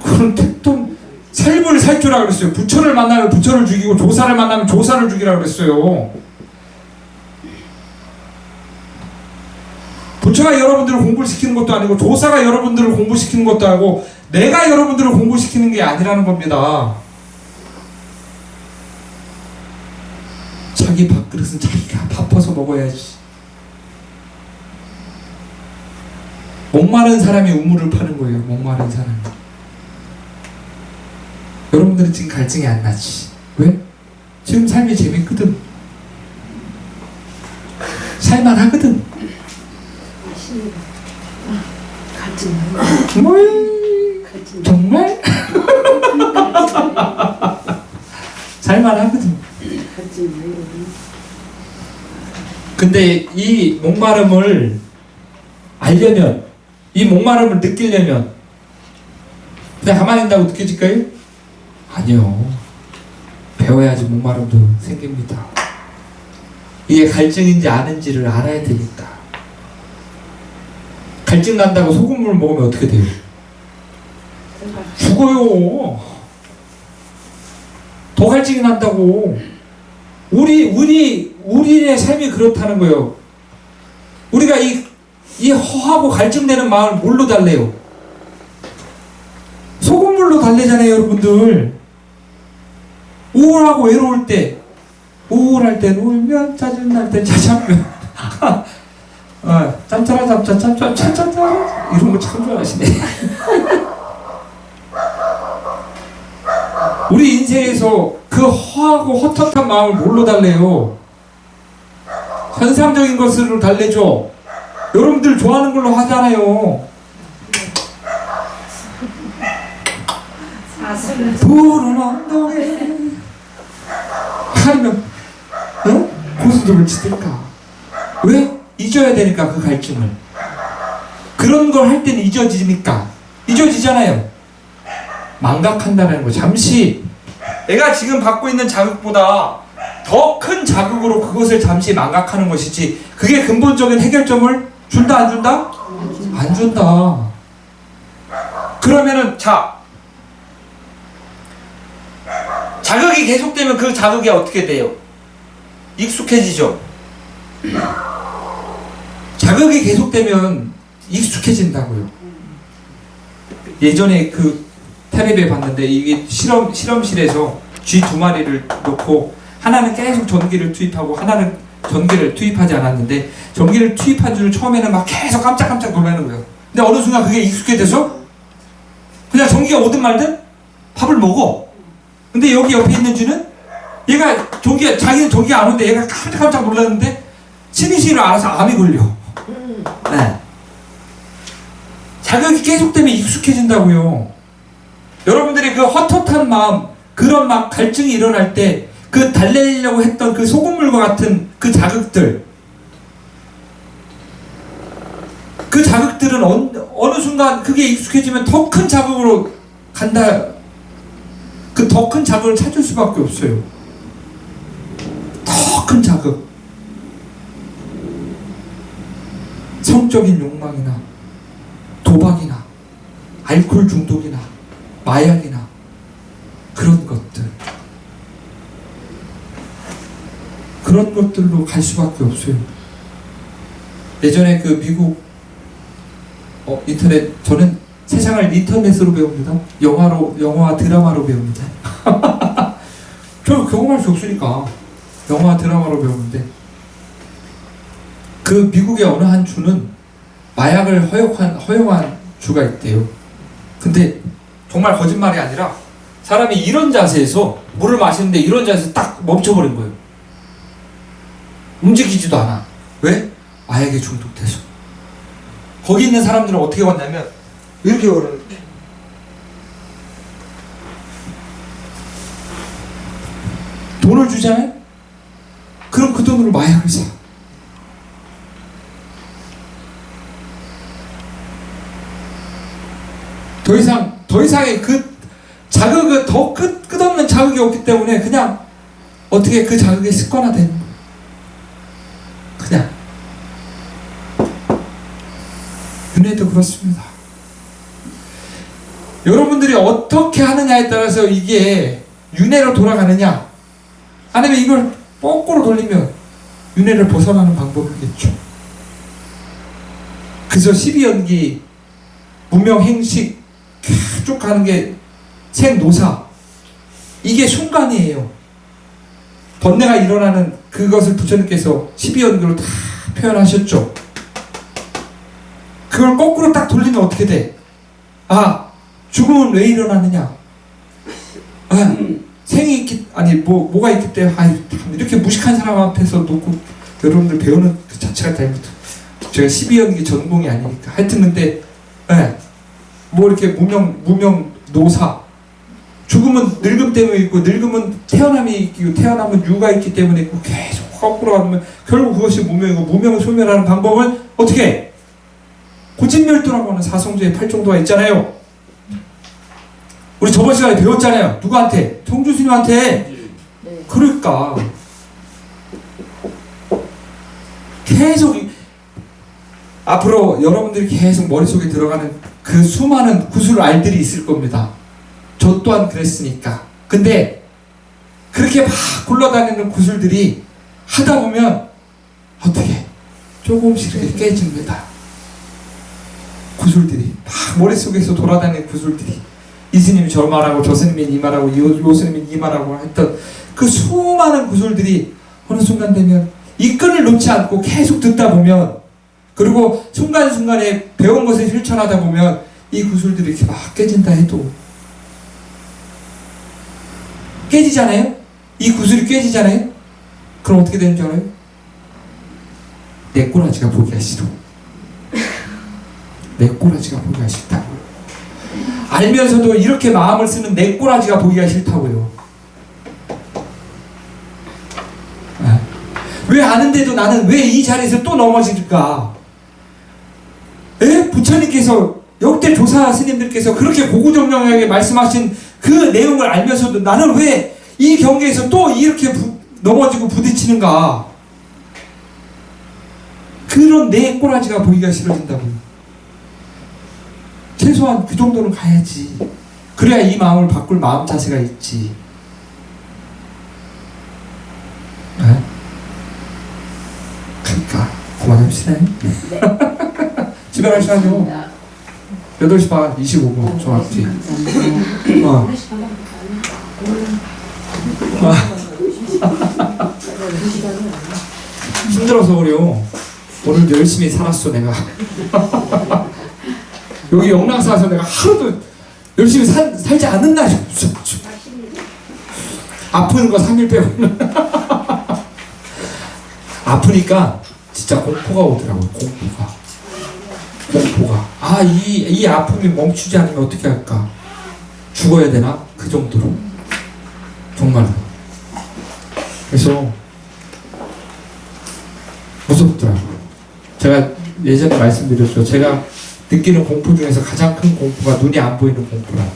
그런 택도 삶을 살 주라 그랬어요. 부처를 만나면 부처를 죽이고 조사를 만나면 조사를 죽이라 그랬어요. 부처가 여러분들을 공부시키는 것도 아니고 조사가 여러분들을 공부시키는 것도 아니고 내가 여러분들을 공부시키는 게 아니라는 겁니다. 자기 밥그릇은 자기가 바빠서 먹어야지. 목마른 사람이 우물을 파는 거예요. 목마른 사람이. 여러분들은 지금 갈증이 안 나지. 왜? 지금 삶이 재밌거든. 살만하거든. 뭘? 정말? 살만하거든. 근데 이 목마름을 알려면, 이 목마름을 느끼려면 그냥 가만히 있다고 느껴질까요? 아니요. 배워야지 목마름도 생깁니다. 이게 갈증인지 아닌지를 알아야 되니까. 갈증 난다고 소금물 먹으면 어떻게 돼요? 죽어요. 더 갈증이 난다고. 우리의 삶이 그렇다는 거예요. 우리가 이 허하고 갈증되는 마음을 뭘로 달래요? 소금물로 달래잖아요, 여러분들. 우울하고 외로울 때, 우울할 땐 울면, 짜증날 땐 짜장면. 짬짜라 짬짜 짬짜 짬짜 이런 거 참 좋아하시네. 우리 인생에서 그 허하고 헛헛한 마음을 뭘로 달래요? 현상적인 것으로 달래죠. 여러분들 좋아하는 걸로 하잖아요. 푸른 언덕에 하면 고수들을 치들까? 왜? 잊어야 되니까. 그 갈증을. 그런 걸 할 때는 잊어지니까. 잊어지잖아요. 망각한다는 거. 잠시 내가 지금 받고 있는 자극보다 더 큰 자극으로 그것을 잠시 망각하는 것이지, 그게 근본적인 해결점을 준다 안 준다? 안 준다. 그러면은 자극이 계속되면 그 자극이 어떻게 돼요? 익숙해지죠. 자극이 계속되면 익숙해진다고요. 예전에 그 텔레비에 봤는데, 이게 실험실에서 쥐 2마리를 놓고 하나는 계속 전기를 투입하고 하나는 전기를 투입하지 않았는데, 전기를 투입한 줄 처음에는 막 계속 깜짝깜짝 놀라는 거예요. 근데 어느 순간 그게 익숙해져서 그냥 전기가 오든 말든 밥을 먹어. 근데 여기 옆에 있는 쥐는 얘가 자기는 전기가 안 오는데 얘가 깜짝깜짝 놀랐는데 스니시를 알아서 암이 걸려. 네. 자극이 계속되면 익숙해진다고요. 여러분들이 그 헛헛한 마음, 그런 막 갈증이 일어날 때 그 달래려고 했던 그 소금물과 같은 그 자극들, 그 자극들은 어느 순간 그게 익숙해지면 더 큰 자극으로 간다. 그 더 큰 자극을 찾을 수밖에 없어요. 더 큰 자극. 성적인 욕망이나 도박이나 알코올 중독이나 마약이나 그런 것들. 그런 것들로 갈 수밖에 없어요. 예전에 그 미국 인터넷, 저는 세상을 인터넷으로 배웁니다. 영화 드라마로 배웁니다. 저 경험할 수 없으니까 영화 드라마로 배우는데, 그 미국의 어느 한 주는 마약을 허용한 주가 있대요. 근데 정말 거짓말이 아니라 사람이 이런 자세에서 물을 마시는데 이런 자세에서 딱 멈춰버린 거예요. 움직이지도 않아. 왜? 마약에 중독돼서. 거기 있는 사람들은 어떻게 왔냐면 이렇게 걸어요. 돈을 주잖아요? 그럼 그 돈으로 마약을 사. 더 이상의 그 자극을 더 끝없는 자극이 없기 때문에 그냥 어떻게 그 자극에 습관화되는 거예요. 그냥. 윤회도 그렇습니다. 여러분들이 어떻게 하느냐에 따라서 이게 윤회로 돌아가느냐, 아니면 이걸 거꾸로 돌리면 윤회를 벗어나는 방법이겠죠. 그래서 12연기 문명행식 쭉 가는 게 생노사, 이게 순간이에요. 번뇌가 일어나는 그것을 부처님께서 12연기로 다 표현하셨죠. 그걸 거꾸로 딱 돌리면 어떻게 돼? 아, 죽음은 왜 일어나느냐? 아, 생이 있기, 아니 뭐가 있기 때문에, 아, 이렇게 무식한 사람 앞에서 놓고 여러분들 배우는 그 자체가 잘못해. 제가 12연기 전공이 아니니까. 하여튼 근데 뭐 이렇게 무명 노사, 죽음은 늙음 때문에 있고, 늙음은 태어남이 있고, 태어남은 유가 있기 때문에 있고, 계속 거꾸로 가면 결국 그것이 무명이고, 무명을 소멸하는 방법은 어떻게 해? 고진멸도라고 하는 사성조의 8정도가 있잖아요. 우리 저번 시간에 배웠잖아요. 누구한테? 성주스님한테. 네. 그러니까 계속 앞으로 여러분들이 계속 머릿속에 들어가는 그 수많은 구슬알들이 있을 겁니다. 저 또한 그랬으니까. 근데 그렇게 막 굴러다니는 구슬들이 하다 보면 어떻게 조금씩 이렇게 깨집니다. 구슬들이 막 머릿속에서 돌아다니는 구슬들이, 이 스님이 저 말하고 저 스님이 이 말하고 요 스님이 이 말하고 했던 그 수많은 구슬들이 어느 순간 되면 이 끈을 놓지 않고 계속 듣다 보면, 그리고 순간순간에 배운 것을 실천하다 보면 이 구슬들이 이렇게 막 깨진다 해도 깨지잖아요? 이 구슬이 깨지잖아요? 그럼 어떻게 되는 줄 알아요? 내 꼬라지가 보기가 싫어. 내 꼬라지가 보기가 싫다고요. 알면서도 이렇게 마음을 쓰는 내 꼬라지가 보기가 싫다고요. 왜 아는데도 나는 왜 이 자리에서 또 넘어질까? 부처님께서 역대 조사 스님들께서 그렇게 고구정령하게 말씀하신 그 내용을 알면서도 나는 왜 이 경계에서 또 이렇게 넘어지고 부딪히는가? 그런 내 꼬라지가 보기가 싫어진다고요. 최소한 그 정도는 가야지. 그래야 이 마음을 바꿀 마음 자세가 있지. 그러니까 그만합시다. 네. 집에 갈 시간이요. 8시 반 25분 정확히. 힘들어서 그래요. 오늘 열심히 살았어 내가. 여기 영랑사 와서 내가 하루도 열심히 살지 않는 날이 없어. 아픈 거 3일 빼고는. 아프니까 진짜 공포가 오더라고요. 공포가. 아, 이 아픔이 멈추지 않으면 어떻게 할까? 죽어야 되나? 그 정도로. 정말로. 그래서 무섭더라고요. 제가 예전에 말씀드렸죠. 제가 느끼는 공포 중에서 가장 큰 공포가 눈이 안 보이는 공포라고.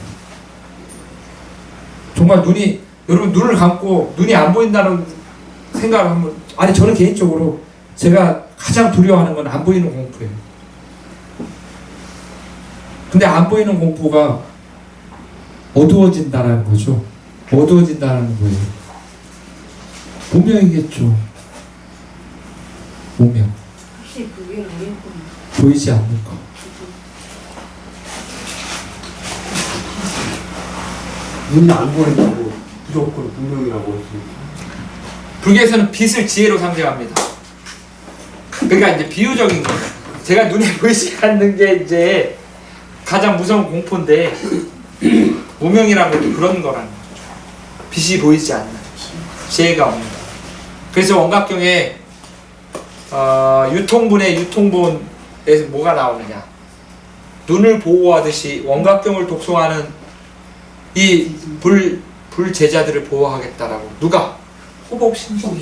정말 여러분 눈을 감고 눈이 안 보인다는 생각을 한번, 아니 저는 개인적으로 제가 가장 두려워하는 건 안 보이는 공포예요. 근데 안 보이는 공포가 어두워진다는 거죠. 어두워진다는 거예요. 운명이겠죠. 무명. 혹시 그게 뭐였구나. 보이지 않는 거. 눈이 안 보인다고 무조건 분명이라고 했습니다. 불교에서는 빛을 지혜로 상징합니다. 그러니까 이제 비유적인 거예요. 제가 눈에 보이지 않는 게 이제 가장 무서운 공포인데 무명이라는 것도 그런 거라는 거죠. 빛이 보이지 않는, 지혜가 없는. 그래서 원각경에 유통분의 유통본에서 뭐가 나오느냐? 눈을 보호하듯이 원각경을 독송하는 이 불제자들을 보호하겠다라고. 누가? 호법신주.